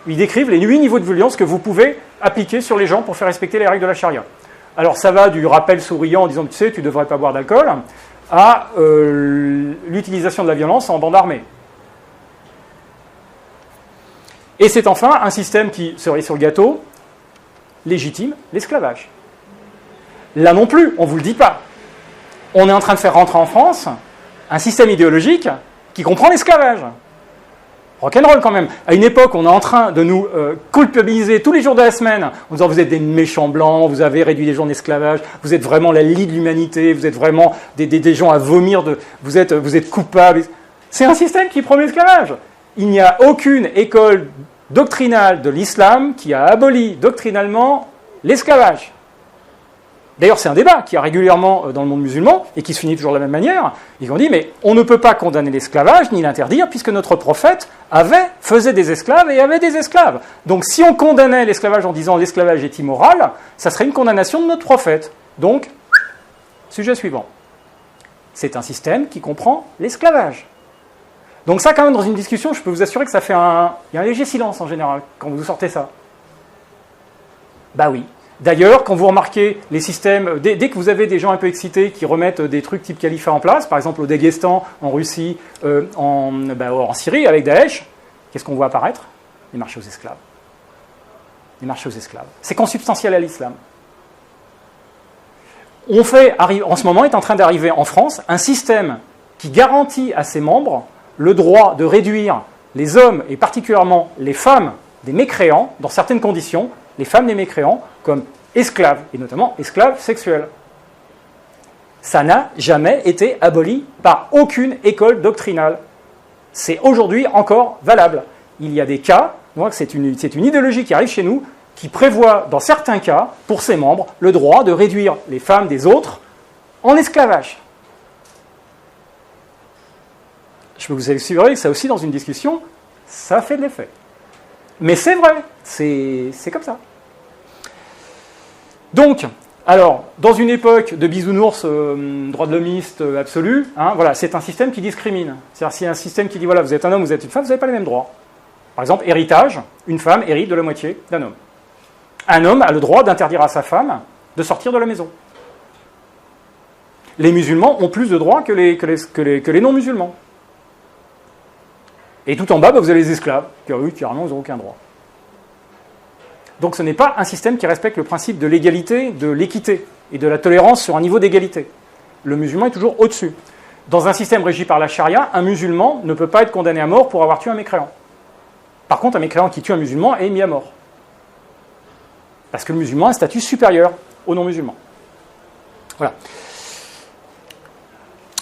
Ils décrivent les 8 niveaux de violence que vous pouvez appliquer sur les gens pour faire respecter les règles de la charia. Alors ça va du rappel souriant en disant « tu sais, tu ne devrais pas boire d'alcool » à l'utilisation de la violence en bande armée. Et c'est enfin un système qui, cerise sur le gâteau, légitime l'esclavage. Là non plus, on ne vous le dit pas. On est en train de faire rentrer en France un système idéologique qui comprend l'esclavage. Rock'n'roll quand même. À une époque, on est en train de nous culpabiliser tous les jours de la semaine en disant vous êtes des méchants blancs, vous avez réduit les gens d'esclavage, vous êtes vraiment la lie de l'humanité, vous êtes vraiment des gens à vomir, vous êtes coupables. C'est un système qui promet l'esclavage. Il n'y a aucune école doctrinale de l'islam qui a aboli doctrinalement l'esclavage. D'ailleurs, c'est un débat qui a régulièrement dans le monde musulman et qui se finit toujours de la même manière. Ils ont dit, mais on ne peut pas condamner l'esclavage ni l'interdire puisque notre prophète faisait des esclaves et avait des esclaves. Donc, si on condamnait l'esclavage en disant l'esclavage est immoral, ça serait une condamnation de notre prophète. Donc, sujet suivant. C'est un système qui comprend l'esclavage. Donc ça, quand même, dans une discussion, je peux vous assurer que ça fait il y a un léger silence en général quand vous sortez ça. Bah oui. D'ailleurs, quand vous remarquez les systèmes, dès que vous avez des gens un peu excités qui remettent des trucs type califat en place, par exemple au Daghestan, en Russie, en Syrie, avec Daesh, qu'est-ce qu'on voit apparaître? Les marchés aux esclaves. Les marchés aux esclaves. C'est consubstantiel à l'islam. En ce moment est en train d'arriver en France un système qui garantit à ses membres le droit de réduire les hommes, et particulièrement les femmes des mécréants, dans certaines conditions, les femmes des mécréants, comme esclaves, et notamment esclaves sexuels. Ça n'a jamais été aboli par aucune école doctrinale. C'est aujourd'hui encore valable. Il y a des cas, donc c'est une idéologie qui arrive chez nous, qui prévoit, dans certains cas, pour ses membres, le droit de réduire les femmes des autres en esclavage. Je peux vous assurer que ça aussi, dans une discussion, ça fait de l'effet. Mais c'est vrai, c'est comme ça. Donc, Alors, dans une époque de bisounours, droit de l'homiste absolu, hein, voilà, c'est un système qui discrimine. C'est-à-dire, c'est un système qui dit, voilà, vous êtes un homme, vous êtes une femme, vous n'avez pas les mêmes droits. Par exemple, héritage, une femme hérite de la moitié d'un homme. Un homme a le droit d'interdire à sa femme de sortir de la maison. Les musulmans ont plus de droits que les non-musulmans. Et tout en bas, vous avez les esclaves, qui, eux, carrément, ils n'ont aucun droit. Donc ce n'est pas un système qui respecte le principe de l'égalité, de l'équité et de la tolérance sur un niveau d'égalité. Le musulman est toujours au-dessus. Dans un système régi par la charia, un musulman ne peut pas être condamné à mort pour avoir tué un mécréant. Par contre, un mécréant qui tue un musulman est mis à mort. Parce que le musulman a un statut supérieur aux non-musulmans. Voilà.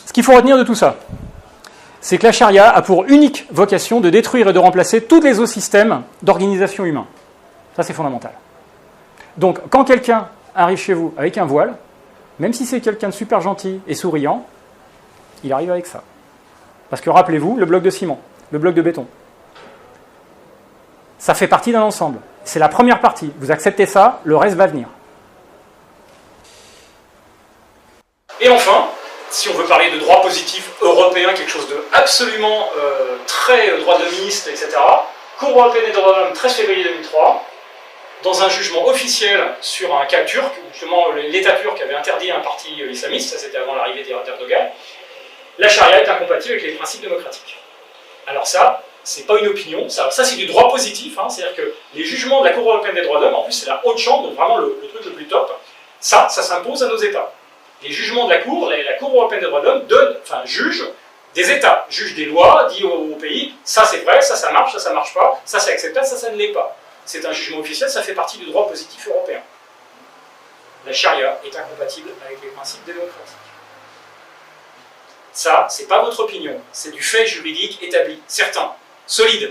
Ce qu'il faut retenir de tout ça, c'est que la charia a pour unique vocation de détruire et de remplacer tous les autres systèmes d'organisation humaine. Ça, c'est fondamental. Donc, quand quelqu'un arrive chez vous avec un voile, même si c'est quelqu'un de super gentil et souriant, il arrive avec ça. Parce que rappelez-vous, le bloc de ciment, le bloc de béton, ça fait partie d'un ensemble. C'est la première partie. Vous acceptez ça, le reste va venir. Et enfin, si on veut parler de droit positif européen, quelque chose de absolument très droit de l'homiste, etc., Cour européenne des droits de l'homme, 13 février 2003, dans un jugement officiel sur un cas turc, justement l'État turc avait interdit un parti islamiste, ça c'était avant l'arrivée d'Erdogan, la charia est incompatible avec les principes démocratiques. Alors ça, c'est pas une opinion, ça c'est du droit positif, hein, c'est-à-dire que les jugements de la Cour européenne des droits de l'homme, en plus c'est la haute chambre, donc vraiment le truc le plus top, ça s'impose à nos États. Les jugements de la Cour européenne des droits de l'homme juge des États, juge des lois, dit au pays, ça c'est vrai, ça marche, ça marche pas, ça c'est acceptable, ça ne l'est pas. C'est un jugement officiel, ça fait partie du droit positif européen. La charia est incompatible avec les principes démocratiques. Ça, c'est pas votre opinion, c'est du fait juridique établi, certain, solide.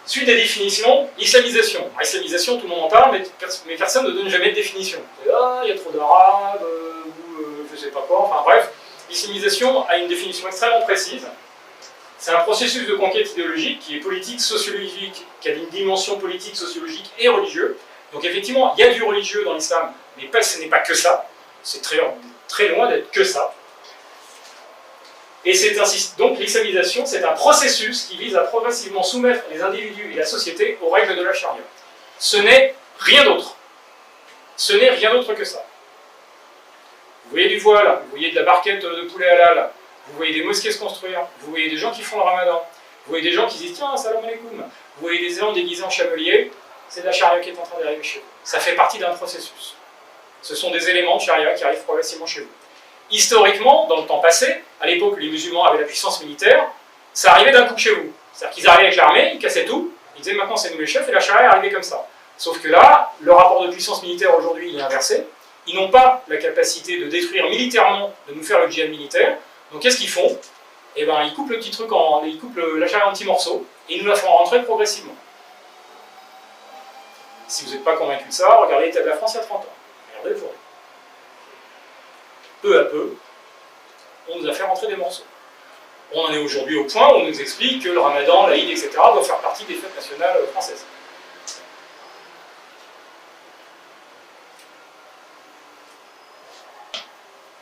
Suite des définitions, islamisation. Islamisation, tout le monde en parle, mais personne ne donne jamais de définition. Il y a trop d'arabes, ou je sais pas quoi, enfin bref. L'islamisation a une définition extrêmement précise. C'est un processus de conquête idéologique qui est politique, sociologique, qui a une dimension politique, sociologique et religieuse. Donc effectivement, il y a du religieux dans l'islam, mais ce n'est pas que ça. C'est très loin d'être que ça. Et donc l'islamisation, c'est un processus qui vise à progressivement soumettre les individus et la société aux règles de la charia. Ce n'est rien d'autre. Ce n'est rien d'autre que ça. Vous voyez du voile, vous voyez de la barquette de poulet halal, vous voyez des mosquées se construire, vous voyez des gens qui font le ramadan, vous voyez des gens qui disent tiens, salam alaikum, vous voyez des gens déguisés en chamelier, c'est de la charia qui est en train d'arriver chez vous. Ça fait partie d'un processus. Ce sont des éléments de charia qui arrivent progressivement chez vous. Historiquement, dans le temps passé, à l'époque où les musulmans avaient la puissance militaire, ça arrivait d'un coup chez vous. C'est-à-dire qu'ils arrivaient avec l'armée, ils cassaient tout, ils disaient maintenant c'est nous les chefs, et la charia est arrivée comme ça. Sauf que là, le rapport de puissance militaire aujourd'hui est inversé. Ils n'ont pas la capacité de détruire militairement, de nous faire le djihad militaire. Donc qu'est-ce qu'ils font? Eh ben, ils coupent le petit truc, ils coupent la charia en petits morceaux, et ils nous la font rentrer progressivement. Si vous n'êtes pas convaincu de ça, regardez l'état de la France il y a 30 ans. Regardez le jour. Peu à peu, on nous a fait rentrer des morceaux. On en est aujourd'hui au point où on nous explique que le ramadan, l'Aïd, etc. doivent faire partie des fêtes nationales françaises.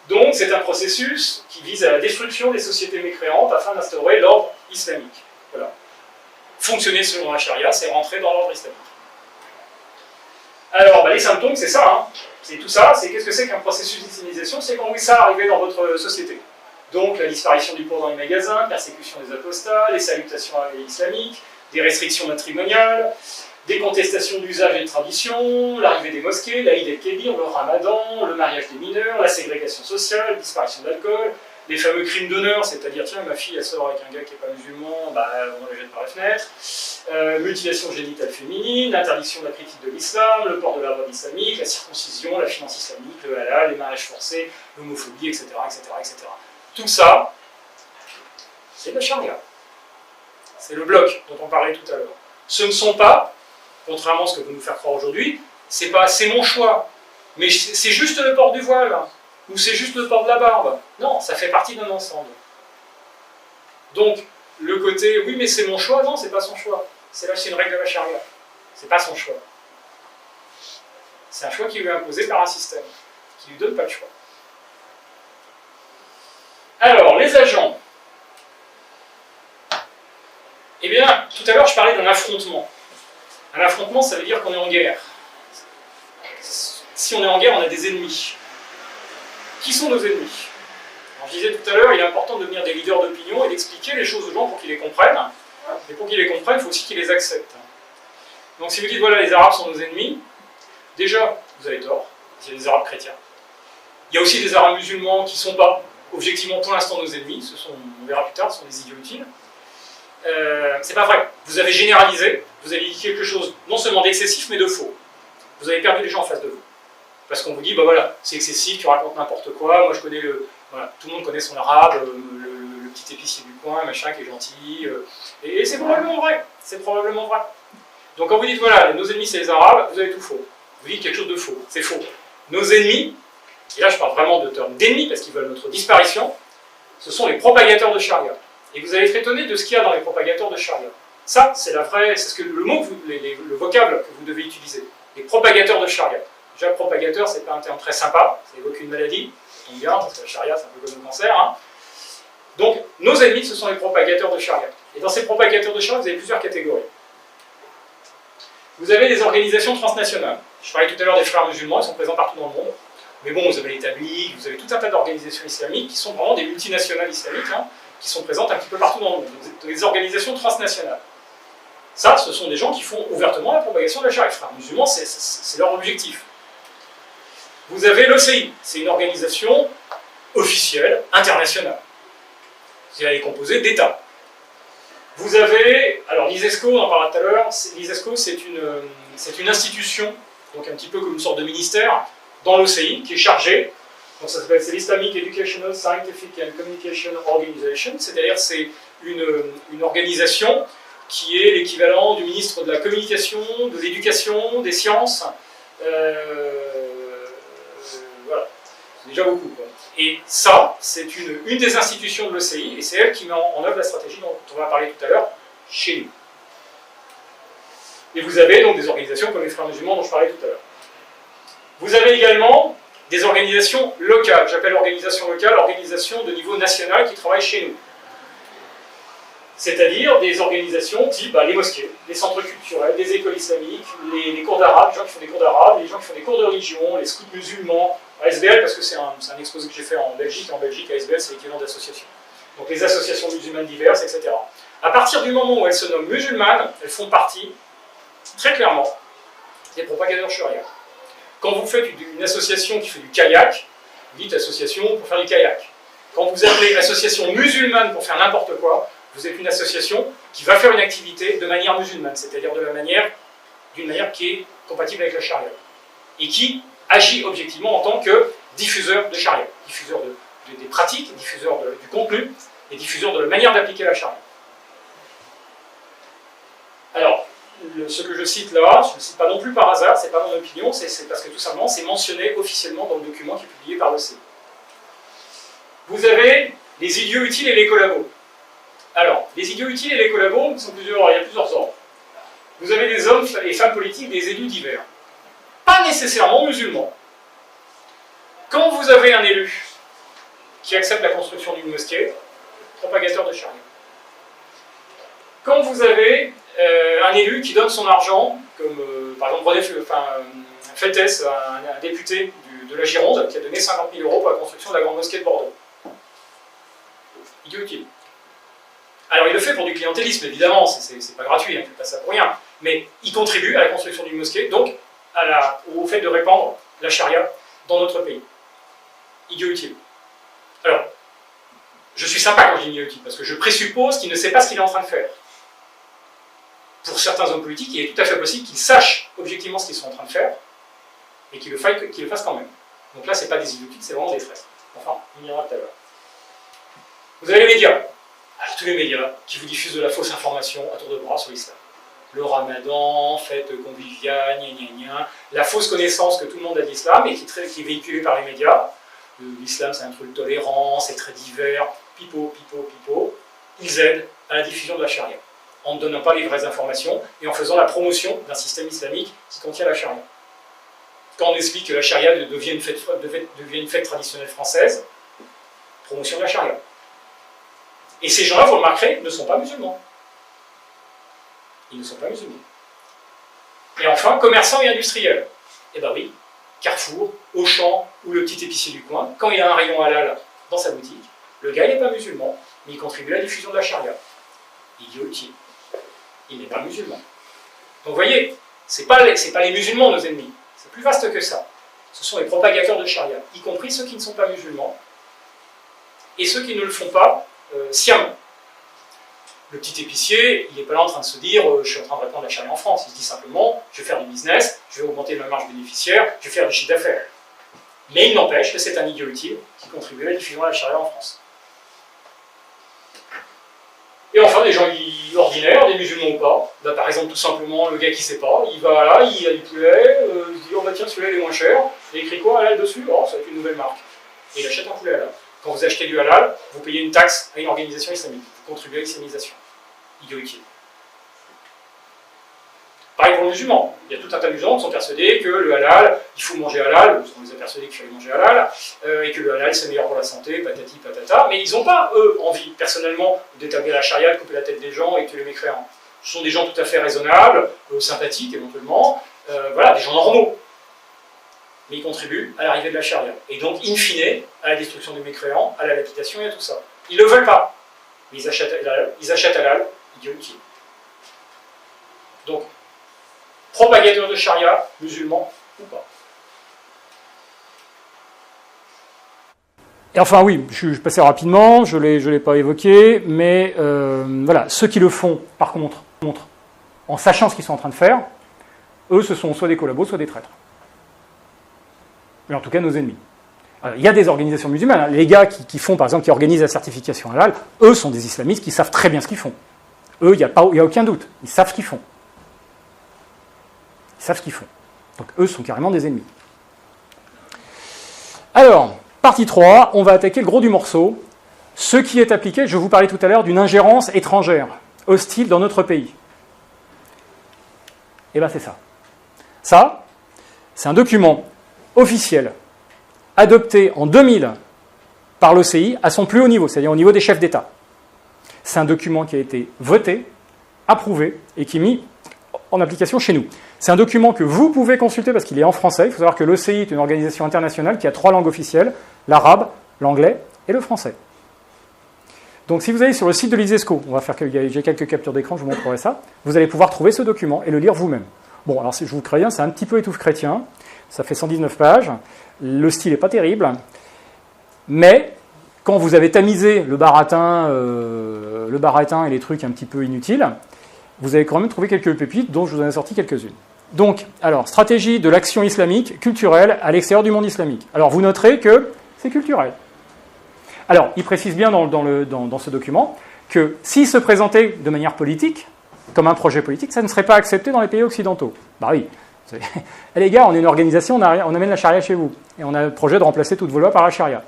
Donc c'est un processus qui vise à la destruction des sociétés mécréantes afin d'instaurer l'ordre islamique. Voilà. Fonctionner selon la charia, c'est rentrer dans l'ordre islamique. Alors, les symptômes, c'est ça, hein. C'est tout ça, c'est qu'est-ce que c'est qu'un processus d'islamisation? C'est quand vous voyez ça arriver dans votre société. Donc, la disparition du cours dans les magasins, persécution des apostats, les salutations islamiques, des restrictions matrimoniales, des contestations d'usage et de tradition, l'arrivée des mosquées, l'Aïd el-Kébir, le ramadan, le mariage des mineurs, la ségrégation sociale, disparition d'alcool, les fameux crimes d'honneur, c'est-à-dire, tiens, ma fille, elle sort avec un gars qui n'est pas musulman, on la jette par la fenêtre, mutilation génitale féminine, l'interdiction de la critique de l'islam, le port de la robe islamique, la circoncision, la finance islamique, le halal, les mariages forcés, l'homophobie, etc., etc., etc. Tout ça, c'est de la charia. C'est le bloc dont on parlait tout à l'heure. Ce ne sont pas, contrairement à ce que vous nous faire croire aujourd'hui, c'est mon choix, mais c'est juste le port du voile, ou c'est juste le port de la barbe. Non, ça fait partie d'un ensemble. Donc, le côté, oui, mais c'est mon choix, non, c'est pas son choix. C'est une règle de la charia. Ce n'est pas son choix. C'est un choix qui lui est imposé par un système, qui ne lui donne pas le choix. Alors, les agents. Eh bien, tout à l'heure, je parlais d'un affrontement. Un affrontement, ça veut dire qu'on est en guerre. Si on est en guerre, on a des ennemis. Qui sont nos ennemis? Alors, je disais tout à l'heure, il est important de devenir des leaders d'opinion et d'expliquer les choses aux gens pour qu'ils les comprennent. Et pour qu'ils les comprennent, il faut aussi qu'ils les acceptent. Donc si vous dites, voilà, les Arabes sont nos ennemis, déjà, vous avez tort, il y a des Arabes chrétiens. Il y a aussi des Arabes musulmans qui ne sont pas, objectivement, pour l'instant, nos ennemis. On verra plus tard, ce sont des idiots utiles. C'est pas vrai. Vous avez généralisé, vous avez dit quelque chose non seulement d'excessif, mais de faux. Vous avez perdu les gens en face de vous. Parce qu'on vous dit, bah voilà, c'est excessif, tu racontes n'importe quoi, moi je connais voilà, tout le monde connaît son arabe, le petit épicier du coin, machin, qui est gentil. Et c'est probablement vrai. C'est probablement vrai. Donc quand vous dites, voilà, nos ennemis c'est les Arabes, vous avez tout faux. Vous dites quelque chose de faux. C'est faux. Nos ennemis, et là je parle vraiment de termes d'ennemis, parce qu'ils veulent notre disparition, ce sont les propagateurs de charia. Et vous allez être étonné de ce qu'il y a dans les propagateurs de charia. Ça, c'est la vraie, c'est ce que le mot, le vocable que vous devez utiliser. Les propagateurs de charia. Déjà, propagateur, c'est pas un terme très sympa, ça évoque une maladie, ça tombe bien, parce que la charia, c'est un peu comme le cancer. Hein. Donc, nos ennemis, ce sont les propagateurs de charia. Et dans ces propagateurs de charia, vous avez plusieurs catégories. Vous avez des organisations transnationales. Je parlais tout à l'heure des frères musulmans, ils sont présents partout dans le monde. Mais bon, vous avez les Tablighs, vous avez tout un tas d'organisations islamiques qui sont vraiment des multinationales islamiques, hein, qui sont présentes un petit peu partout dans le monde. Des organisations transnationales. Ça, ce sont des gens qui font ouvertement la propagation de la charia. Les frères musulmans, c'est leur objectif. Vous avez l'OCI, c'est une organisation officielle, internationale. Elle est composée d'États. Vous avez, alors l'ISESCO, on en parlait tout à l'heure, l'ISESCO c'est une institution, donc un petit peu comme une sorte de ministère, dans l'OCI, qui est chargée, donc ça s'appelle, c'est l'Islamic Educational, Scientific and Communication Organization, c'est-à-dire c'est une organisation qui est l'équivalent du ministre de la Communication, de l'Éducation, des Sciences, voilà, c'est déjà beaucoup, quoi. Et ça, c'est une des institutions de l'OCI, et c'est elle qui met en œuvre la stratégie dont on va parler tout à l'heure, chez nous. Et vous avez donc des organisations comme les Frères musulmans dont je parlais tout à l'heure. Vous avez également des organisations locales, j'appelle organisations locales, organisations de niveau national qui travaillent chez nous. C'est-à-dire des organisations type les mosquées, les centres culturels, les écoles islamiques, les cours d'arabe, les gens qui font des cours d'arabe, les gens qui font des cours de religion, les scouts musulmans, ASBL, parce que c'est un exposé que j'ai fait en Belgique, ASBL c'est l'équivalent d'association. Donc les associations musulmanes diverses, etc. À partir du moment où elles se nomment musulmanes, elles font partie, très clairement, des propagateurs charia. Quand vous faites une association qui fait du kayak, vous dites association pour faire du kayak. Quand vous appelez association musulmane pour faire n'importe quoi, vous êtes une association qui va faire une activité de manière musulmane, c'est-à-dire d'une manière qui est compatible avec la charia, et qui agit objectivement en tant que diffuseur de charia, diffuseur des pratiques, diffuseur du contenu, et diffuseur de la manière d'appliquer la charia. Alors, ce que je cite là, je ne le cite pas non plus par hasard, c'est pas mon opinion, c'est parce que tout simplement c'est mentionné officiellement dans le document qui est publié par l'OCI. Vous avez les idiots utiles et les collabos. Alors, les idiots utiles et les collabos, il y a plusieurs ordres. Vous avez des hommes et femmes politiques, des élus divers. Pas nécessairement musulmans. Quand vous avez un élu qui accepte la construction d'une mosquée, propagateur de charia. Quand vous avez un élu qui donne son argent, comme par exemple René Feltès, un député de la Gironde, qui a donné 50 000 € pour la construction de la grande mosquée de Bordeaux. Idiot utile. Alors il le fait pour du clientélisme, évidemment, c'est pas gratuit, il ne fait pas ça pour rien, mais il contribue à la construction d'une mosquée, donc au fait de répandre la charia dans notre pays. Idiot utile. Alors, je suis sympa quand je dis idiot utile, parce que je présuppose qu'il ne sait pas ce qu'il est en train de faire. Pour certains hommes politiques, il est tout à fait possible qu'ils sachent objectivement ce qu'ils sont en train de faire, et qu'ils le fassent quand même. Donc là, ce n'est pas des idiots utiles, c'est vraiment des traîtres. Enfin, on ira tout à l'heure. Vous avez les médias. Alors, tous les médias qui vous diffusent de la fausse information à tour de bras sur l'islam. Le ramadan, fête conviviale, la fausse connaissance que tout le monde a de l'islam et qui est véhiculée par les médias. L'islam, c'est un truc tolérant, c'est très divers, pipeau. Ils aident à la diffusion de la charia. en ne donnant pas les vraies informations et en faisant la promotion d'un système islamique qui contient la charia. Quand on explique que la charia devient une fête traditionnelle française, promotion de la charia. Et ces gens-là, vous remarquerez, ne sont pas musulmans. Ils ne sont pas musulmans. Et enfin, commerçants et industriels. Eh bien oui, Carrefour, Auchan ou le petit épicier du coin, quand il a un rayon halal dans sa boutique, le gars il n'est pas musulman, mais il contribue à la diffusion de la charia. Idiot utile. Il n'est pas musulman. Donc vous voyez, ce n'est pas les musulmans nos ennemis. C'est plus vaste que ça. Ce sont les propagateurs de charia, y compris ceux qui ne sont pas musulmans, et ceux qui ne le font pas sciemment. Le petit épicier, il n'est pas là en train de se dire je suis en train de répandre la charia en France. Il se dit simplement je vais faire du business, je vais augmenter ma marge bénéficiaire, je vais faire du chiffre d'affaires. Mais il n'empêche que c'est un idiot utile qui contribue à la diffusion de la charia en France. Et enfin, des gens ordinaires, des musulmans ou pas, bah, par exemple, tout simplement, le gars qui ne sait pas, il va là, il a du poulet, il se dit oh bah tiens, celui-là il est moins cher, il écrit quoi halal dessus? Oh, ça va être une nouvelle marque. Et il achète un poulet halal. Quand vous achetez du halal, vous payez une taxe à une organisation islamique. Vous contribuez à l'islamisation. Idiot utile. Pareil pour les musulmans. Il y a tout un tas de musulmans qui sont persuadés que le halal, il faut manger halal, on les a persuadés qu'il fallait manger halal, et que le halal c'est meilleur pour la santé, patati patata, mais ils n'ont pas, eux, envie, personnellement, d'établir la charia, de couper la tête des gens et de tuer les mécréants. Ce sont des gens tout à fait raisonnables, sympathiques éventuellement, voilà, des gens normaux. Mais ils contribuent à l'arrivée de la charia. Et donc, in fine, à la destruction des mécréants, à la lapidation et à tout ça. Ils ne le veulent pas. Mais ils achètent halal, idiot utile. Donc, propagateur de charia, musulman ou pas. Et enfin oui, je passais rapidement, je l'ai pas évoqué, mais voilà, ceux qui le font, par contre, en sachant ce qu'ils sont en train de faire, eux, ce sont soit des collabos, soit des traîtres. Mais en tout cas, nos ennemis. Alors, il y a des organisations musulmanes, hein. Les gars qui font, par exemple, qui organisent la certification halal, eux sont des islamistes qui savent très bien ce qu'ils font. Eux, il n'y a aucun doute, ils savent ce qu'ils font. Ils savent ce qu'ils font. Donc eux sont carrément des ennemis. Alors, partie 3, on va attaquer le gros du morceau. Ce qui est appliqué, je vous parlais tout à l'heure d'une ingérence étrangère, hostile dans notre pays. Et bien c'est ça. Ça, c'est un document officiel, adopté en 2000 par l'OCI à son plus haut niveau, c'est-à-dire au niveau des chefs d'État. C'est un document qui a été voté, approuvé et qui est mis en application chez nous. C'est un document que vous pouvez consulter parce qu'il est en français. Il faut savoir que l'OCI est une organisation internationale qui a 3 langues officielles, l'arabe, l'anglais et le français. Donc si vous allez sur le site de l'ISESCO, j'ai quelques captures d'écran, je vous montrerai ça, vous allez pouvoir trouver ce document et le lire vous-même. Bon, alors je vous préviens, c'est un petit peu étouffe chrétien, ça fait 119 pages, le style n'est pas terrible, mais quand vous avez tamisé le baratin et les trucs un petit peu inutiles, vous avez quand même trouvé quelques pépites dont je vous en ai sorti quelques-unes. Donc, alors, stratégie de l'action islamique culturelle à l'extérieur du monde islamique. Alors, vous noterez que c'est culturel. Alors, il précise bien dans ce document que s'il se présentait de manière politique, comme un projet politique, ça ne serait pas accepté dans les pays occidentaux. Bah oui. Eh les gars, on est une organisation, on amène la charia chez vous. Et on a le projet de remplacer toutes vos lois par la charia.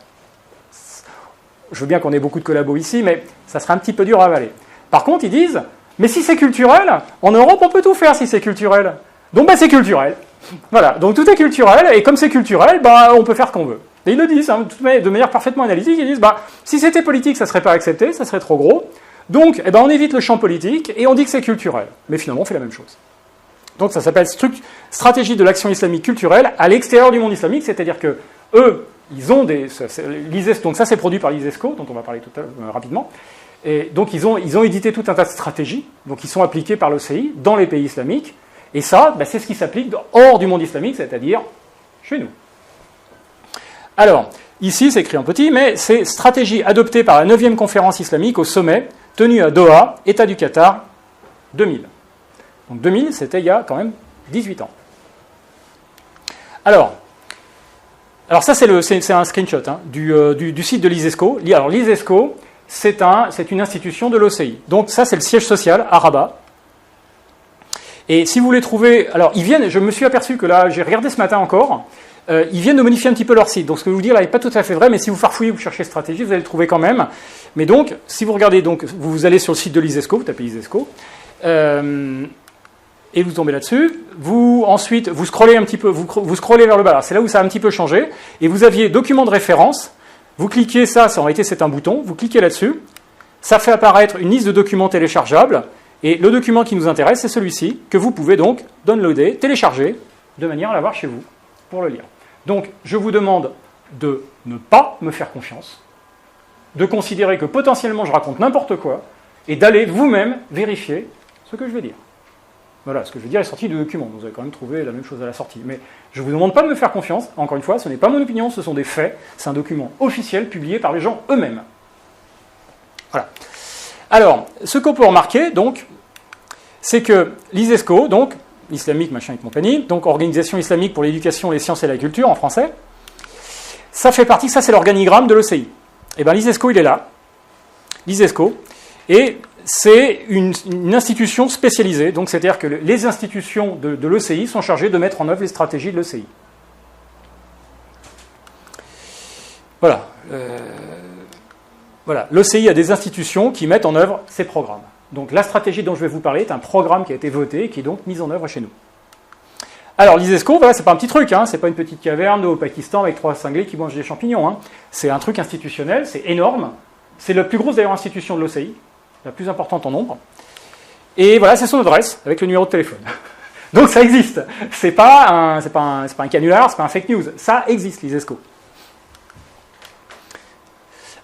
Je veux bien qu'on ait beaucoup de collabos ici, mais ça serait un petit peu dur à avaler. Par contre, ils disent, mais si c'est culturel, en Europe, on peut tout faire si c'est culturel. Donc, bah, c'est culturel. Voilà, donc tout est culturel, et comme c'est culturel, bah, on peut faire ce qu'on veut. Et ils le disent, hein, de manière parfaitement analytique, ils disent, bah, si c'était politique, ça ne serait pas accepté, ça serait trop gros. Donc, eh ben, on évite le champ politique, et on dit que c'est culturel. Mais finalement, on fait la même chose. Donc, ça s'appelle stratégie de l'action islamique culturelle à l'extérieur du monde islamique, c'est-à-dire que eux, ils ont des... Donc ça, c'est produit par l'ISESCO, dont on va parler tout à l'heure rapidement. Et donc, ils ont édité tout un tas de stratégies, donc qui sont appliquées par l'OCI dans les pays islamiques. Et ça, bah, c'est ce qui s'applique hors du monde islamique, c'est-à-dire chez nous. Alors, ici, c'est écrit en petit, mais c'est stratégie adoptée par la 9e conférence islamique au sommet, tenue à Doha, État du Qatar, 2000. Donc 2000, c'était il y a quand même 18 ans. Alors ça, c'est un screenshot hein, du site de l'ISESCO. Alors l'ISESCO, c'est une institution de l'OCI. Donc ça, c'est le siège social à Rabat. Et si vous voulez trouver... Alors, je me suis aperçu que là, j'ai regardé ce matin encore, ils viennent de modifier un petit peu leur site. Donc ce que je vous dis là n'est pas tout à fait vrai, mais si vous farfouillez, vous cherchez stratégie, vous allez le trouver quand même. Mais donc, si vous regardez, donc, vous allez sur le site de l'ISESCO, vous tapez l'ISESCO, Et vous tombez là-dessus. Ensuite, vous scrollez un petit peu, vous scrollez vers le bas. C'est là où ça a un petit peu changé. Et vous aviez document de référence. Vous cliquez ça, en réalité c'est un bouton. Vous cliquez là-dessus. Ça fait apparaître une liste de documents téléchargeables. Et le document qui nous intéresse, c'est celui-ci, que vous pouvez donc downloader, télécharger, de manière à l'avoir chez vous, pour le lire. Donc, je vous demande de ne pas me faire confiance, de considérer que potentiellement je raconte n'importe quoi, et d'aller vous-même vérifier ce que je vais dire. Voilà, ce que je veux dire est sorti du document. Vous avez quand même trouvé la même chose à la sortie. Mais je ne vous demande pas de me faire confiance. Encore une fois, ce n'est pas mon opinion, ce sont des faits. C'est un document officiel publié par les gens eux-mêmes. Voilà. Alors, ce qu'on peut remarquer, donc, c'est que l'ISESCO, donc, islamique, machin et compagnie, donc Organisation islamique pour l'éducation, les sciences et la culture, en français, ça fait partie, ça c'est l'organigramme de l'OCI. Et bien l'ISESCO, il est là, l'ISESCO, et c'est une institution spécialisée, donc c'est-à-dire que les institutions de l'OCI sont chargées de mettre en œuvre les stratégies de l'OCI. Voilà. Voilà. L'OCI a des institutions qui mettent en œuvre ces programmes. Donc la stratégie dont je vais vous parler est un programme qui a été voté et qui est donc mis en œuvre chez nous. Alors l'ISESCO, voilà, c'est pas un petit truc, hein, c'est pas une petite caverne au Pakistan avec 3 cinglés qui mangent des champignons. Hein. C'est un truc institutionnel, c'est énorme. C'est la plus grosse d'ailleurs institution de l'OCI, la plus importante en nombre. Et voilà, c'est son adresse avec le numéro de téléphone. Donc ça existe. C'est pas un canular, c'est pas un fake news. Ça existe l'ISESCO.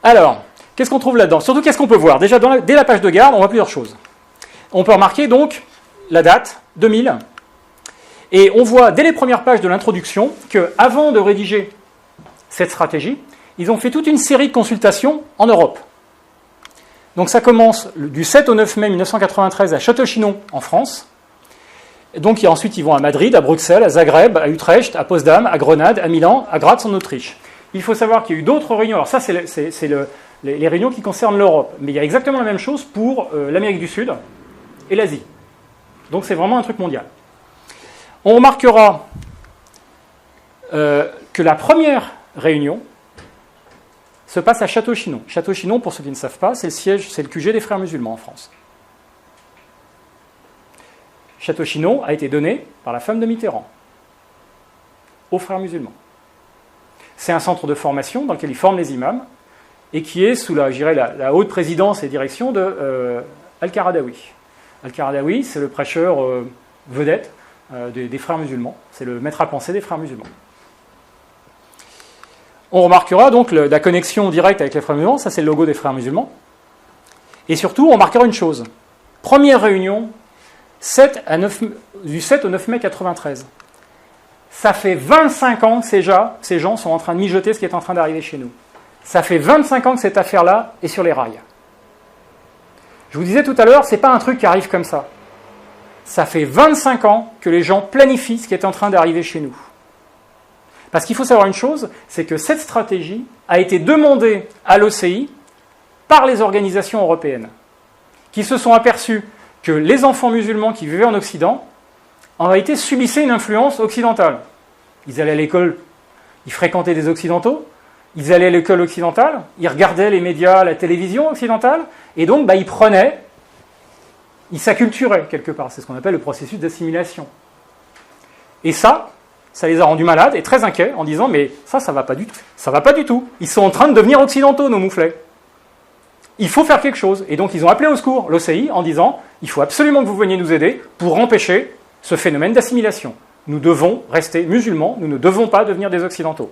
Alors, qu'est-ce qu'on trouve là-dedans? Surtout, qu'est-ce qu'on peut voir? Déjà, dès la page de garde, on voit plusieurs choses. On peut remarquer donc la date, 2000, et on voit dès les premières pages de l'introduction qu'avant de rédiger cette stratégie, ils ont fait toute une série de consultations en Europe. Donc ça commence du 7 au 9 mai 1993 à Château-Chinon, en France. Et donc ensuite, ils vont à Madrid, à Bruxelles, à Zagreb, à Utrecht, à Potsdam, à Grenade, à Milan, à Graz en Autriche. Il faut savoir qu'il y a eu d'autres réunions. Alors ça, c'est les réunions qui concernent l'Europe. Mais il y a exactement la même chose pour l'Amérique du Sud et l'Asie. Donc c'est vraiment un truc mondial. On remarquera que la première réunion se passe à Château-Chinon. Château-Chinon, pour ceux qui ne savent pas, c'est le siège, c'est le QG des Frères musulmans en France. Château-Chinon a été donné par la femme de Mitterrand aux Frères musulmans. C'est un centre de formation dans lequel ils forment les imams et qui est sous la haute présidence et direction de Al-Qaradawi. Al-Qaradawi, c'est le prêcheur vedette des Frères musulmans. C'est le maître à penser des Frères musulmans. On remarquera donc la connexion directe avec les Frères musulmans, ça c'est le logo des Frères musulmans. Et surtout, on remarquera une chose. Première réunion, du 7 au 9 mai 1993. Ça fait 25 ans que ces gens sont en train de mijoter ce qui est en train d'arriver chez nous. Ça fait 25 ans que cette affaire-là est sur les rails. Je vous disais tout à l'heure, c'est pas un truc qui arrive comme ça. Ça fait 25 ans que les gens planifient ce qui est en train d'arriver chez nous. Parce qu'il faut savoir une chose, c'est que cette stratégie a été demandée à l'OCI par les organisations européennes, qui se sont aperçues que les enfants musulmans qui vivaient en Occident, en réalité, subissaient une influence occidentale. Ils allaient à l'école, ils fréquentaient des occidentaux, ils allaient à l'école occidentale, ils regardaient les médias, la télévision occidentale, et donc ils s'acculturaient quelque part. C'est ce qu'on appelle le processus d'assimilation. Et ça les a rendus malades et très inquiets en disant « mais ça va pas du tout. Ça va pas du tout. Ils sont en train de devenir occidentaux, nos mouflets. Il faut faire quelque chose. » Et donc ils ont appelé au secours l'OCI en disant « il faut absolument que vous veniez nous aider pour empêcher ce phénomène d'assimilation. Nous devons rester musulmans, nous ne devons pas devenir des occidentaux. »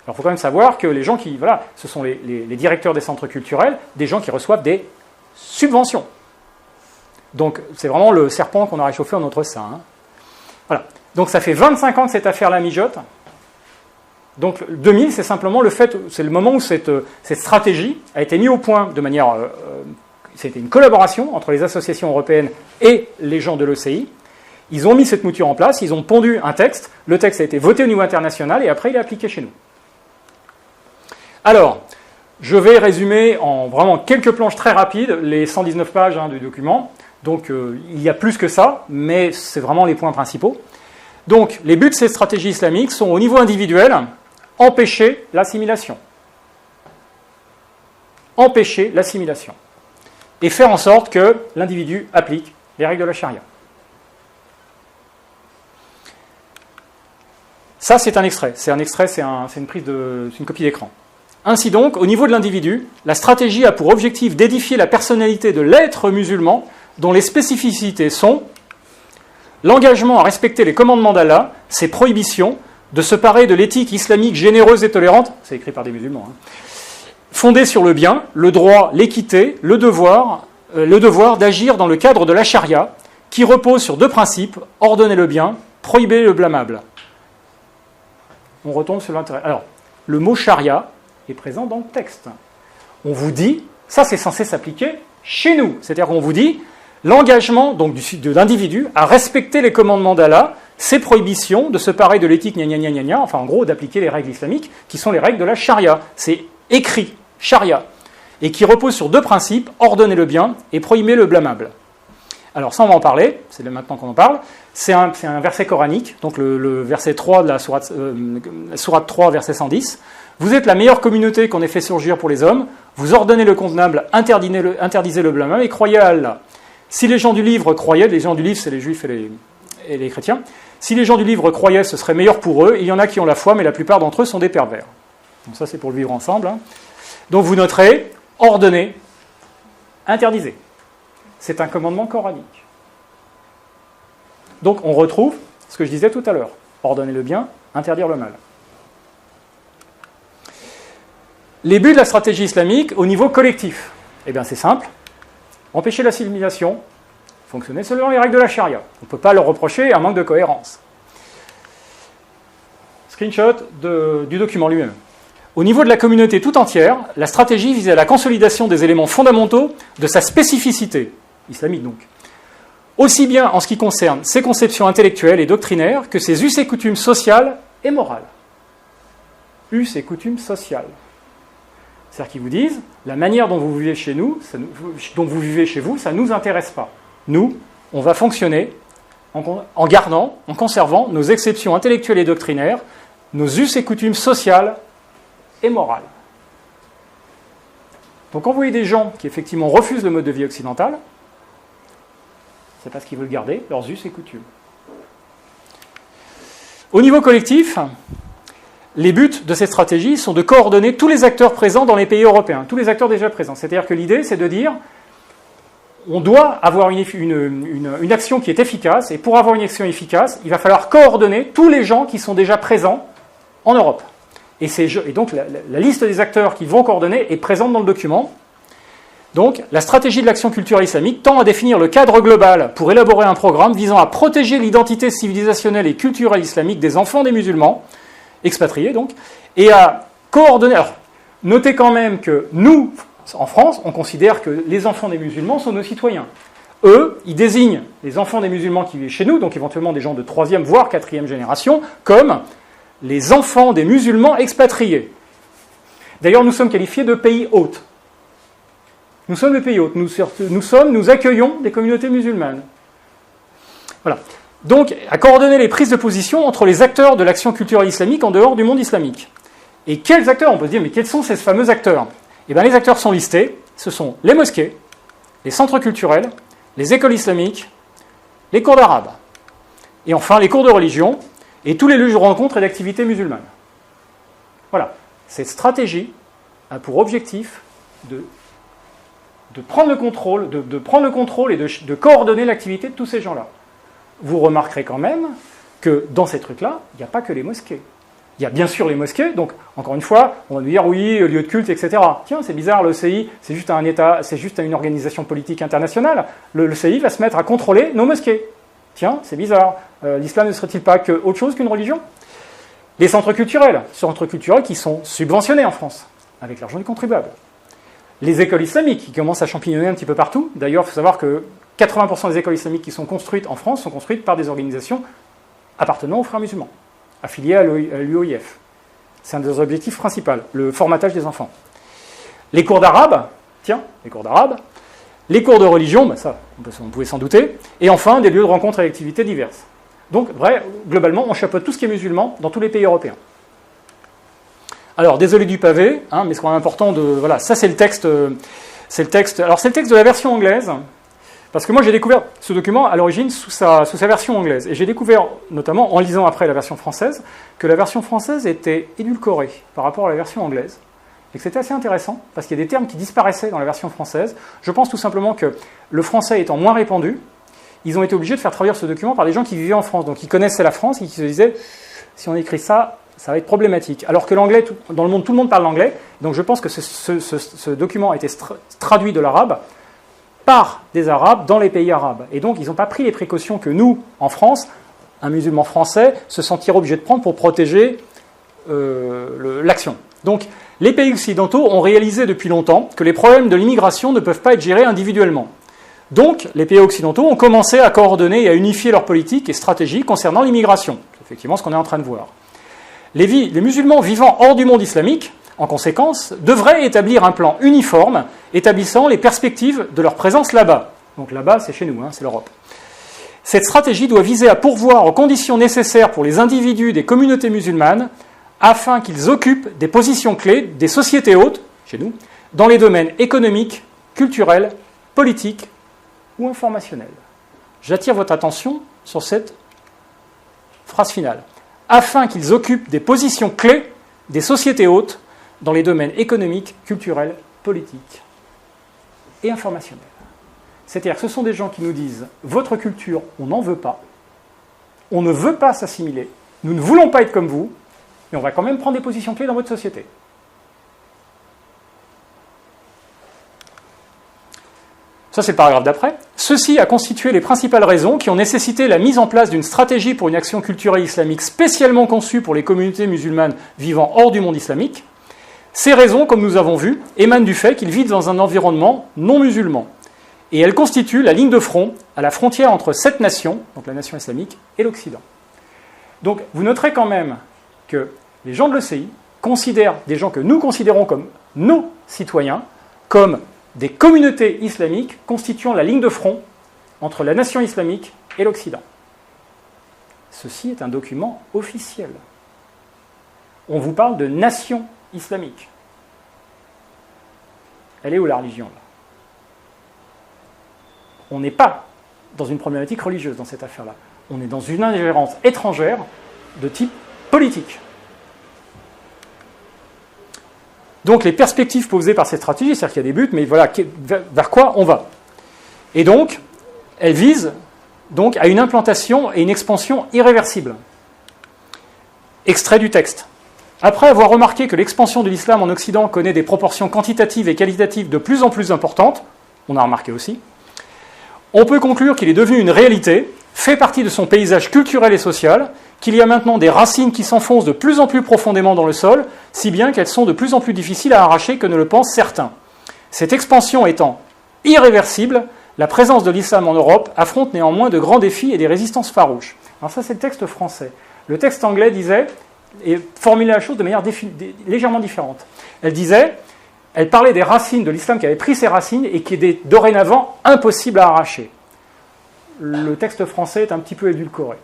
Alors il faut quand même savoir que les gens qui... Voilà, ce sont les directeurs des centres culturels, des gens qui reçoivent des subventions. Donc c'est vraiment le serpent qu'on a réchauffé en notre sein. Hein. Voilà. Donc ça fait 25 ans que cette affaire-là mijote. Donc 2000, c'est simplement c'est le moment où cette stratégie a été mise au point de manière... c'était une collaboration entre les associations européennes et les gens de l'OCI. Ils ont mis cette mouture en place, ils ont pondu un texte. Le texte a été voté au niveau international et après il est appliqué chez nous. Alors, je vais résumer en vraiment quelques planches très rapides les 119 pages du document. Donc il y a plus que ça, mais c'est vraiment les points principaux. Donc les buts de ces stratégies islamiques sont au niveau individuel, empêcher l'assimilation. Empêcher l'assimilation. et faire en sorte que l'individu applique les règles de la charia. Ça, c'est un extrait. C'est une copie d'écran. Ainsi donc, au niveau de l'individu, la stratégie a pour objectif d'édifier la personnalité de l'être musulman dont les spécificités sont l'engagement à respecter les commandements d'Allah, ses prohibitions, de se parer de l'éthique islamique généreuse et tolérante, c'est écrit par des musulmans, fondée sur le bien, le droit, l'équité, le devoir d'agir dans le cadre de la charia, qui repose sur deux principes, ordonner le bien, prohiber le blâmable. On retombe sur l'intérêt. Alors, le mot charia est présent dans le texte. On vous dit, ça c'est censé s'appliquer chez nous. C'est-à-dire qu'on vous dit, l'engagement donc de l'individu à respecter les commandements d'Allah, ses prohibitions, de se parer de l'éthique enfin en gros d'appliquer les règles islamiques, qui sont les règles de la charia. C'est écrit, charia, et qui repose sur deux principes, ordonner le bien et prohiber le blâmable. Alors ça on va en parler, c'est maintenant qu'on en parle. C'est un verset coranique, donc le verset 3 de la sourate 3, verset 110. Vous êtes la meilleure communauté qu'on ait fait surgir pour les hommes, vous ordonnez le convenable, interdisez le blâmable et croyez à Allah. Si les gens du livre croyaient, les gens du livre c'est les juifs et les chrétiens, si les gens du livre croyaient, ce serait meilleur pour eux, il y en a qui ont la foi, mais la plupart d'entre eux sont des pervers. Donc ça c'est pour le vivre ensemble. Donc vous noterez, ordonnez, interdisez. C'est un commandement coranique. Donc on retrouve ce que je disais tout à l'heure. Ordonner le bien, interdire le mal. Les buts de la stratégie islamique au niveau collectif. Eh bien c'est simple. Empêcher l'assimilation, fonctionner selon les règles de la charia. On ne peut pas leur reprocher un manque de cohérence. Screenshot du document lui-même. Au niveau de la communauté tout entière, la stratégie vise à la consolidation des éléments fondamentaux de sa spécificité, islamique donc, aussi bien en ce qui concerne ses conceptions intellectuelles et doctrinaires que ses us et coutumes sociales et morales. Us et coutumes sociales. C'est-à-dire qu'ils vous disent, la manière dont vous vivez chez nous, dont vous vivez chez vous, ça ne nous intéresse pas. Nous, on va fonctionner en gardant, en conservant nos exceptions intellectuelles et doctrinaires, nos us et coutumes sociales et morales. Donc quand vous voyez des gens qui effectivement refusent le mode de vie occidental, c'est parce qu'ils veulent garder leurs us et coutumes. Au niveau collectif, les buts de cette stratégie sont de coordonner tous les acteurs présents dans les pays européens, tous les acteurs déjà présents. C'est-à-dire que l'idée, c'est de dire, on doit avoir une action qui est efficace, et pour avoir une action efficace, il va falloir coordonner tous les gens qui sont déjà présents en Europe. Et donc la liste des acteurs qui vont coordonner est présente dans le document. Donc, la stratégie de l'action culturelle islamique tend à définir le cadre global pour élaborer un programme visant à protéger l'identité civilisationnelle et culturelle islamique des enfants des musulmans, expatriés donc, et à coordonner. Alors, notez quand même que nous, en France, on considère que les enfants des musulmans sont nos citoyens. Eux, ils désignent les enfants des musulmans qui vivent chez nous, donc éventuellement des gens de 3e voire 4e génération, comme les enfants des musulmans expatriés. D'ailleurs, nous sommes qualifiés de pays hôtes. Nous sommes le pays hôte, nous accueillons des communautés musulmanes. Voilà. Donc, à coordonner les prises de position entre les acteurs de l'action culturelle islamique en dehors du monde islamique. Et quels acteurs? On peut se dire, mais quels sont ces fameux acteurs? Eh bien, les acteurs sont listés. Ce sont les mosquées, les centres culturels, les écoles islamiques, les cours d'arabe. Et enfin, les cours de religion et tous les lieux de rencontre et d'activités musulmanes. Voilà. Cette stratégie a pour objectif de prendre le contrôle, et de coordonner l'activité de tous ces gens-là. Vous remarquerez quand même que dans ces trucs-là, il n'y a pas que les mosquées. Il y a bien sûr les mosquées, donc encore une fois, on va nous dire oui, lieu de culte, etc. Tiens, c'est bizarre, l'OCI, c'est juste un État, c'est juste une organisation politique internationale. L'OCI va se mettre à contrôler nos mosquées. Tiens, c'est bizarre. L'islam ne serait-il pas autre chose qu'une religion? Les centres culturels qui sont subventionnés en France, avec l'argent du contribuable. Les écoles islamiques qui commencent à champignoner un petit peu partout. D'ailleurs, il faut savoir que 80% des écoles islamiques qui sont construites en France sont construites par des organisations appartenant aux frères musulmans, affiliées à l'UOIF. C'est un des objectifs principaux, le formatage des enfants. Les cours d'arabe, les cours de religion, ben ça, on pouvait s'en douter, et enfin des lieux de rencontres et d'activités diverses. Donc, globalement, on chapeaute tout ce qui est musulman dans tous les pays européens. Alors, désolé du pavé, mais c'est quand même important de... Voilà, ça c'est le texte C'est le texte. Alors c'est le texte de la version anglaise, parce que moi j'ai découvert ce document à l'origine sous sa version anglaise. Et j'ai découvert, notamment en lisant après la version française, que la version française était édulcorée par rapport à la version anglaise. Et que c'était assez intéressant, parce qu'il y a des termes qui disparaissaient dans la version française. Je pense tout simplement que le français étant moins répandu, ils ont été obligés de faire traduire ce document par des gens qui vivaient en France, donc qui connaissaient la France et qui se disaient « si on écrit ça, ça va être problématique ». Alors que l'anglais, dans le monde, tout le monde parle l'anglais, donc je pense que ce document a été traduit de l'arabe par des Arabes dans les pays arabes. Et donc ils n'ont pas pris les précautions que nous, en France, un musulman français, se sentirait obligé de prendre pour protéger l'action. Donc les pays occidentaux ont réalisé depuis longtemps que les problèmes de l'immigration ne peuvent pas être gérés individuellement. Donc, les pays occidentaux ont commencé à coordonner et à unifier leurs politiques et stratégies concernant l'immigration. C'est effectivement ce qu'on est en train de voir. Les musulmans vivant hors du monde islamique, en conséquence, devraient établir un plan uniforme établissant les perspectives de leur présence là-bas. Donc là-bas, c'est chez nous, c'est l'Europe. Cette stratégie doit viser à pourvoir aux conditions nécessaires pour les individus des communautés musulmanes afin qu'ils occupent des positions clés des sociétés hautes, chez nous, dans les domaines économiques, culturels, politiques, ou informationnel. J'attire votre attention sur cette phrase finale. Afin qu'ils occupent des positions clés des sociétés hautes dans les domaines économiques, culturels, politiques et informationnels. C'est-à-dire que ce sont des gens qui nous disent « votre culture, on n'en veut pas, on ne veut pas s'assimiler, nous ne voulons pas être comme vous, mais on va quand même prendre des positions clés dans votre société ». Ça, c'est le paragraphe d'après. Ceci a constitué les principales raisons qui ont nécessité la mise en place d'une stratégie pour une action culturelle islamique spécialement conçue pour les communautés musulmanes vivant hors du monde islamique. Ces raisons, comme nous avons vu, émanent du fait qu'ils vivent dans un environnement non musulman. Et elles constituent la ligne de front à la frontière entre cette nation, donc la nation islamique, et l'Occident. Donc, vous noterez quand même que les gens de l'ECI considèrent des gens que nous considérons comme nos citoyens, comme des communautés islamiques constituant la ligne de front entre la nation islamique et l'Occident. Ceci est un document officiel. On vous parle de nation islamique. Elle est où la religion, là ? On n'est pas dans une problématique religieuse dans cette affaire-là. On est dans une ingérence étrangère de type politique. Donc les perspectives posées par cette stratégie, c'est-à-dire qu'il y a des buts, mais voilà, vers quoi on va. Et donc, elles visent donc à une implantation et une expansion irréversible. Extrait du texte. Après avoir remarqué que l'expansion de l'islam en Occident connaît des proportions quantitatives et qualitatives de plus en plus importantes, on a remarqué aussi, on peut conclure qu'il est devenu une réalité, fait partie de son paysage culturel et social, qu'il y a maintenant des racines qui s'enfoncent de plus en plus profondément dans le sol, si bien qu'elles sont de plus en plus difficiles à arracher que ne le pensent certains. Cette expansion étant irréversible, la présence de l'islam en Europe affronte néanmoins de grands défis et des résistances farouches. Alors ça, c'est le texte français. Le texte anglais disait, et formulait la chose de manière légèrement différente. Elle parlait des racines de l'islam qui avait pris ses racines et qui est dorénavant impossible à arracher. Le texte français est un petit peu édulcoré.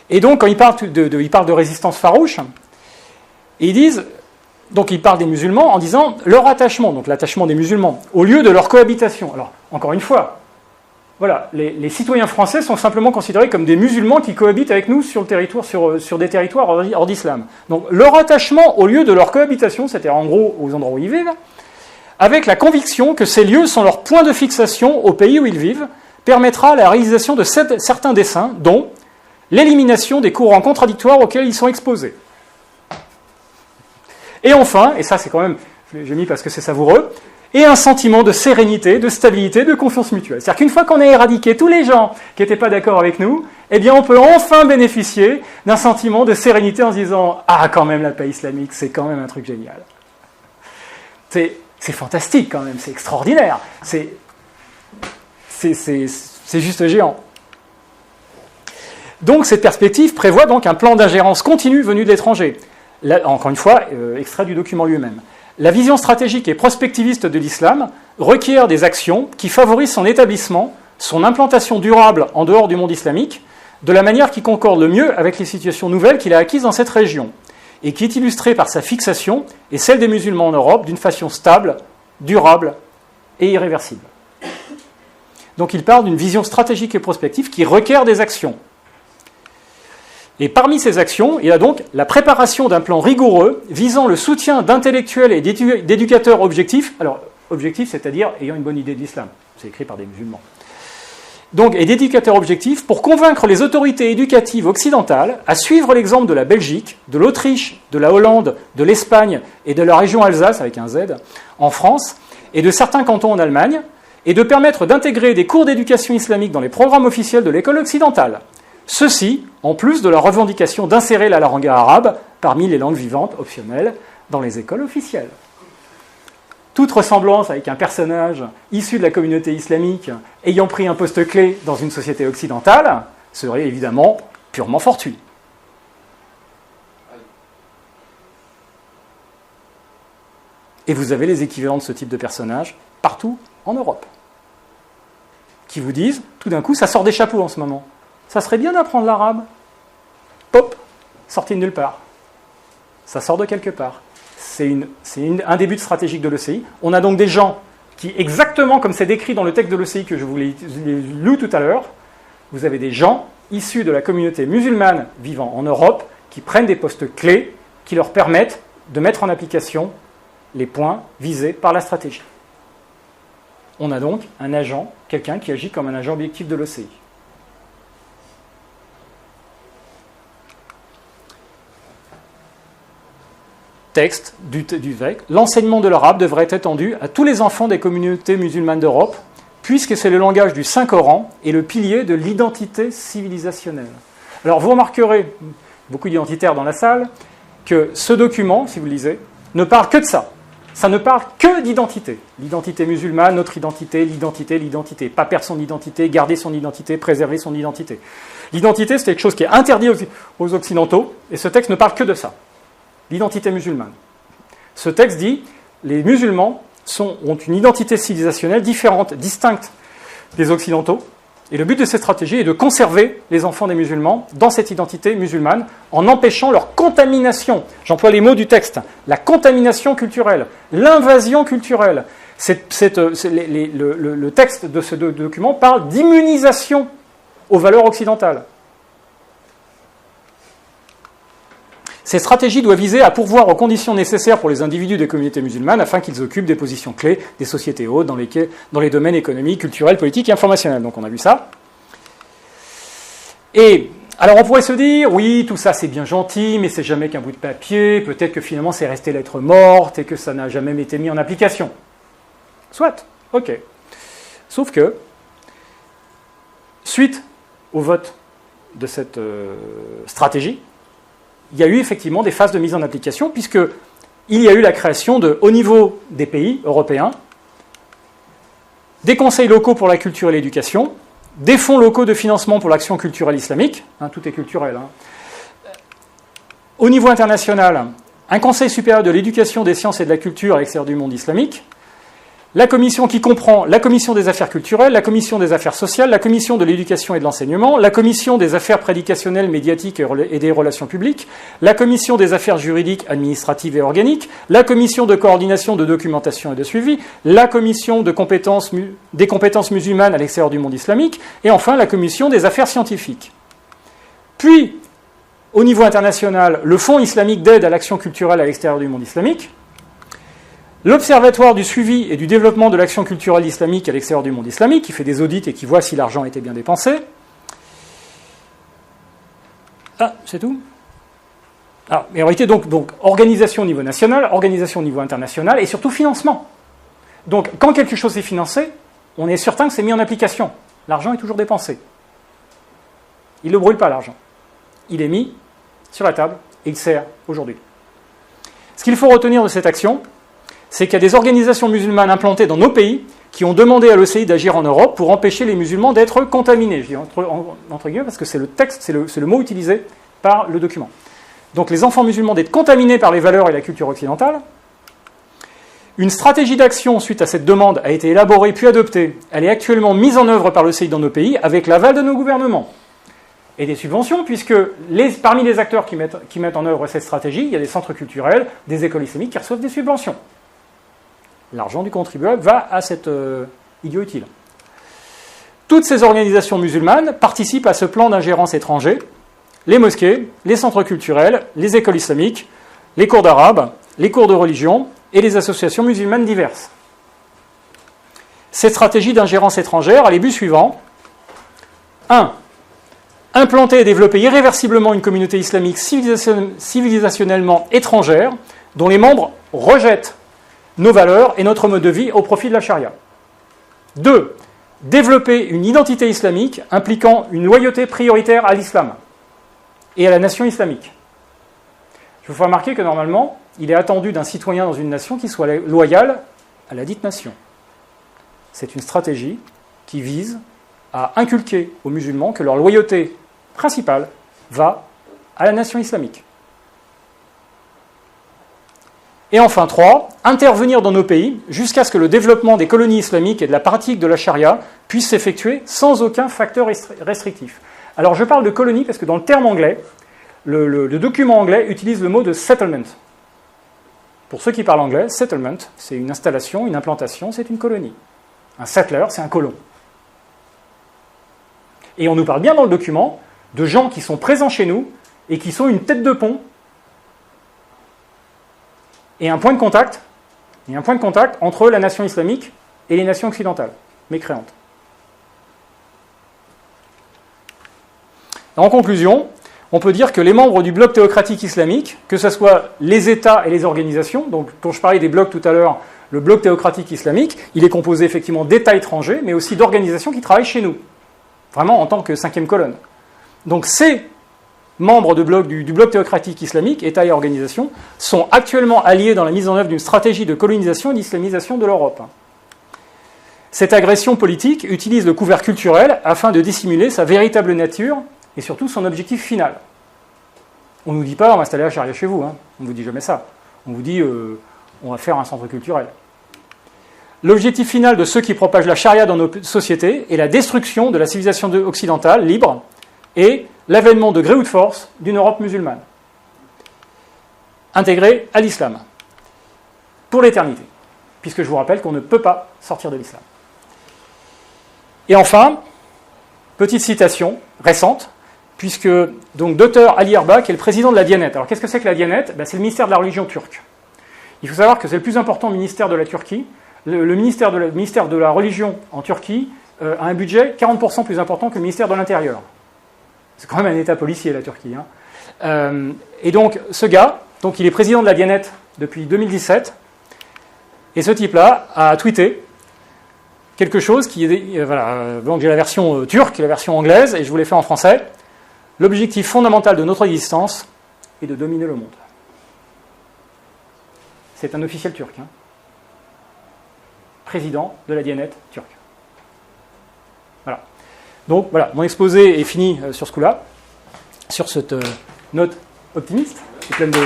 Et donc, quand ils parlent de résistance farouche, ils parlent des musulmans en disant leur attachement, donc l'attachement des musulmans, au lieu de leur cohabitation. Alors, encore une fois, voilà, les citoyens français sont simplement considérés comme des musulmans qui cohabitent avec nous sur le territoire, sur des territoires hors d'islam. Donc, leur attachement au lieu de leur cohabitation, c'est-à-dire en gros aux endroits où ils vivent, avec la conviction que ces lieux sont leur point de fixation au pays où ils vivent, permettra la réalisation de certains desseins, dont l'élimination des courants contradictoires auxquels ils sont exposés. Et enfin, et ça c'est quand même, j'ai mis parce que c'est savoureux, et un sentiment de sérénité, de stabilité, de confiance mutuelle. C'est-à-dire qu'une fois qu'on a éradiqué tous les gens qui n'étaient pas d'accord avec nous, eh bien on peut enfin bénéficier d'un sentiment de sérénité en se disant « Ah, quand même, la paix islamique, c'est quand même un truc génial. » C'est fantastique quand même, c'est extraordinaire, c'est juste géant. Donc cette perspective prévoit donc un plan d'ingérence continue venu de l'étranger. Là, encore une fois, extrait du document lui-même. La vision stratégique et prospectiviste de l'islam requiert des actions qui favorisent son établissement, son implantation durable en dehors du monde islamique, de la manière qui concorde le mieux avec les situations nouvelles qu'il a acquises dans cette région, et qui est illustrée par sa fixation et celle des musulmans en Europe d'une façon stable durable et irréversible. Donc il parle d'une vision stratégique et prospective qui requiert des actions. Et parmi ces actions, il y a donc la préparation d'un plan rigoureux visant le soutien d'intellectuels et d'éducateurs objectifs. Alors, objectifs, c'est-à-dire ayant une bonne idée de l'islam. C'est écrit par des musulmans. Donc, et d'éducateurs objectifs pour convaincre les autorités éducatives occidentales à suivre l'exemple de la Belgique, de l'Autriche, de la Hollande, de l'Espagne et de la région Alsace, avec un Z, en France, et de certains cantons en Allemagne, et de permettre d'intégrer des cours d'éducation islamique dans les programmes officiels de l'école occidentale. Ceci, en plus de la revendication d'insérer la langue arabe parmi les langues vivantes optionnelles dans les écoles officielles. Toute ressemblance avec un personnage issu de la communauté islamique ayant pris un poste clé dans une société occidentale serait évidemment purement fortuite. Et vous avez les équivalents de ce type de personnage partout en Europe, qui vous disent, tout d'un coup, ça sort des chapeaux en ce moment. Ça serait bien d'apprendre l'arabe. Pop, sorti de nulle part. Ça sort de quelque part. C'est un début stratégique de l'ECI. On a donc des gens qui, exactement comme c'est décrit dans le texte de l'ECI que je vous l'ai lu tout à l'heure, vous avez des gens issus de la communauté musulmane vivant en Europe qui prennent des postes clés qui leur permettent de mettre en application les points visés par la stratégie. On a donc un agent, quelqu'un qui agit comme un agent objectif de l'ECI. Texte du VEC, l'enseignement de l'arabe devrait être étendu à tous les enfants des communautés musulmanes d'Europe, puisque c'est le langage du Saint-Coran et le pilier de l'identité civilisationnelle. Alors vous remarquerez, beaucoup d'identitaires dans la salle, que ce document, si vous le lisez, ne parle que de ça. Ça ne parle que d'identité. L'identité musulmane, notre identité, l'identité. Pas perdre son identité, garder son identité, préserver son identité. L'identité, c'est quelque chose qui est interdit aux Occidentaux, et ce texte ne parle que de ça. L'identité musulmane. Ce texte dit les musulmans ont une identité civilisationnelle différente, distincte des Occidentaux, et le but de cette stratégie est de conserver les enfants des musulmans dans cette identité musulmane en empêchant leur contamination. J'emploie les mots du texte. La contamination culturelle, l'invasion culturelle. Le texte de ce document parle d'immunisation aux valeurs occidentales. Ces stratégies doivent viser à pourvoir aux conditions nécessaires pour les individus des communautés musulmanes afin qu'ils occupent des positions clés des sociétés hautes dans les domaines économiques, culturels, politiques et informationnels. Donc on a vu ça. Et alors on pourrait se dire, oui, tout ça c'est bien gentil, mais c'est jamais qu'un bout de papier, peut-être que finalement c'est resté lettre morte et que ça n'a jamais été mis en application. Soit, ok. Sauf que, suite au vote de cette stratégie, il y a eu effectivement des phases de mise en application, puisqu'il y a eu la création, au niveau des pays européens, des conseils locaux pour la culture et l'éducation, des fonds locaux de financement pour l'action culturelle islamique, tout est culturel, au niveau international, un conseil supérieur de l'éducation, des sciences et de la culture à l'extérieur du monde islamique, la commission qui comprend la commission des affaires culturelles, la commission des affaires sociales, la commission de l'éducation et de l'enseignement, la commission des affaires prédicationnelles, médiatiques et des relations publiques, la commission des affaires juridiques, administratives et organiques, la commission de coordination de documentation et de suivi, la commission des compétences musulmanes à l'extérieur du monde islamique, et enfin la commission des affaires scientifiques. Puis, au niveau international, le Fonds islamique d'aide à l'action culturelle à l'extérieur du monde islamique, l'Observatoire du suivi et du développement de l'action culturelle islamique à l'extérieur du monde islamique, qui fait des audits et qui voit si l'argent a été bien dépensé. Ah, c'est tout. Ah, mais en réalité, donc, organisation au niveau national, organisation au niveau international, et surtout financement. Donc, quand quelque chose est financé, on est certain que c'est mis en application. L'argent est toujours dépensé. Il ne brûle pas, l'argent. Il est mis sur la table et il sert aujourd'hui. Ce qu'il faut retenir de cette action, c'est qu'il y a des organisations musulmanes implantées dans nos pays qui ont demandé à l'ECI d'agir en Europe pour empêcher les musulmans d'être contaminés. Je dis entre guillemets parce que c'est le texte, c'est le mot utilisé par le document. Donc les enfants musulmans d'être contaminés par les valeurs et la culture occidentale. Une stratégie d'action suite à cette demande a été élaborée puis adoptée. Elle est actuellement mise en œuvre par l'ECI dans nos pays avec l'aval de nos gouvernements. Et des subventions, puisque parmi les acteurs qui mettent en œuvre cette stratégie, il y a des centres culturels, des écoles islamiques qui reçoivent des subventions. L'argent du contribuable va à cet idiot utile. Toutes ces organisations musulmanes participent à ce plan d'ingérence étranger. Les mosquées, les centres culturels, les écoles islamiques, les cours d'arabe, les cours de religion et les associations musulmanes diverses. Cette stratégie d'ingérence étrangère a les buts suivants. 1. Implanter et développer irréversiblement une communauté islamique civilisationnellement étrangère dont les membres rejettent nos valeurs et notre mode de vie au profit de la charia. 2. Développer une identité islamique impliquant une loyauté prioritaire à l'islam et à la nation islamique. Je vous fais remarquer que normalement, il est attendu d'un citoyen dans une nation qu'il soit loyal à la dite nation. C'est une stratégie qui vise à inculquer aux musulmans que leur loyauté principale va à la nation islamique. Et enfin 3, intervenir dans nos pays jusqu'à ce que le développement des colonies islamiques et de la pratique de la charia puisse s'effectuer sans aucun facteur restrictif. Alors je parle de colonies parce que dans le terme anglais, le document anglais utilise le mot de settlement. Pour ceux qui parlent anglais, settlement, c'est une installation, une implantation, c'est une colonie. Un settler, c'est un colon. Et on nous parle bien dans le document de gens qui sont présents chez nous et qui sont une tête de pont et un point de contact, entre la nation islamique et les nations occidentales, mécréantes. En conclusion, on peut dire que les membres du bloc théocratique islamique, que ce soit les États et les organisations, donc quand je parlais des blocs tout à l'heure, le bloc théocratique islamique, il est composé effectivement d'États étrangers, mais aussi d'organisations qui travaillent chez nous, vraiment en tant que cinquième colonne. Donc ces membres du bloc théocratique islamique, États et organisations, sont actuellement alliés dans la mise en œuvre d'une stratégie de colonisation et d'islamisation de l'Europe. Cette agression politique utilise le couvert culturel afin de dissimuler sa véritable nature et surtout son objectif final. On ne nous dit pas on va installer la charia chez vous, hein. On ne vous dit jamais ça. On vous dit on va faire un centre culturel. L'objectif final de ceux qui propagent la charia dans nos sociétés est la destruction de la civilisation occidentale libre et l'avènement de gré ou de force d'une Europe musulmane, intégrée à l'islam, pour l'éternité, puisque je vous rappelle qu'on ne peut pas sortir de l'islam. Et enfin, petite citation récente, puisque donc Dr Ali Erbakan est le président de la Diyanet. Alors qu'est-ce que c'est que la Diyanet ? C'est le ministère de la religion turque. Il faut savoir que c'est le plus important ministère de la Turquie. Le ministère de la religion en Turquie a un budget 40% plus important que le ministère de l'Intérieur. C'est quand même un État policier, la Turquie. Hein. Et donc, ce gars, donc, il est président de la Diyanet depuis 2017, et ce type-là a tweeté quelque chose qui est... voilà, donc j'ai la version turque, la version anglaise, et je vous l'ai fait en français. L'objectif fondamental de notre existence est de dominer le monde. C'est un officiel turc, hein. Président de la Diyanet turque. Voilà. Donc voilà, mon exposé est fini sur ce coup-là, sur cette note optimiste et pleine de...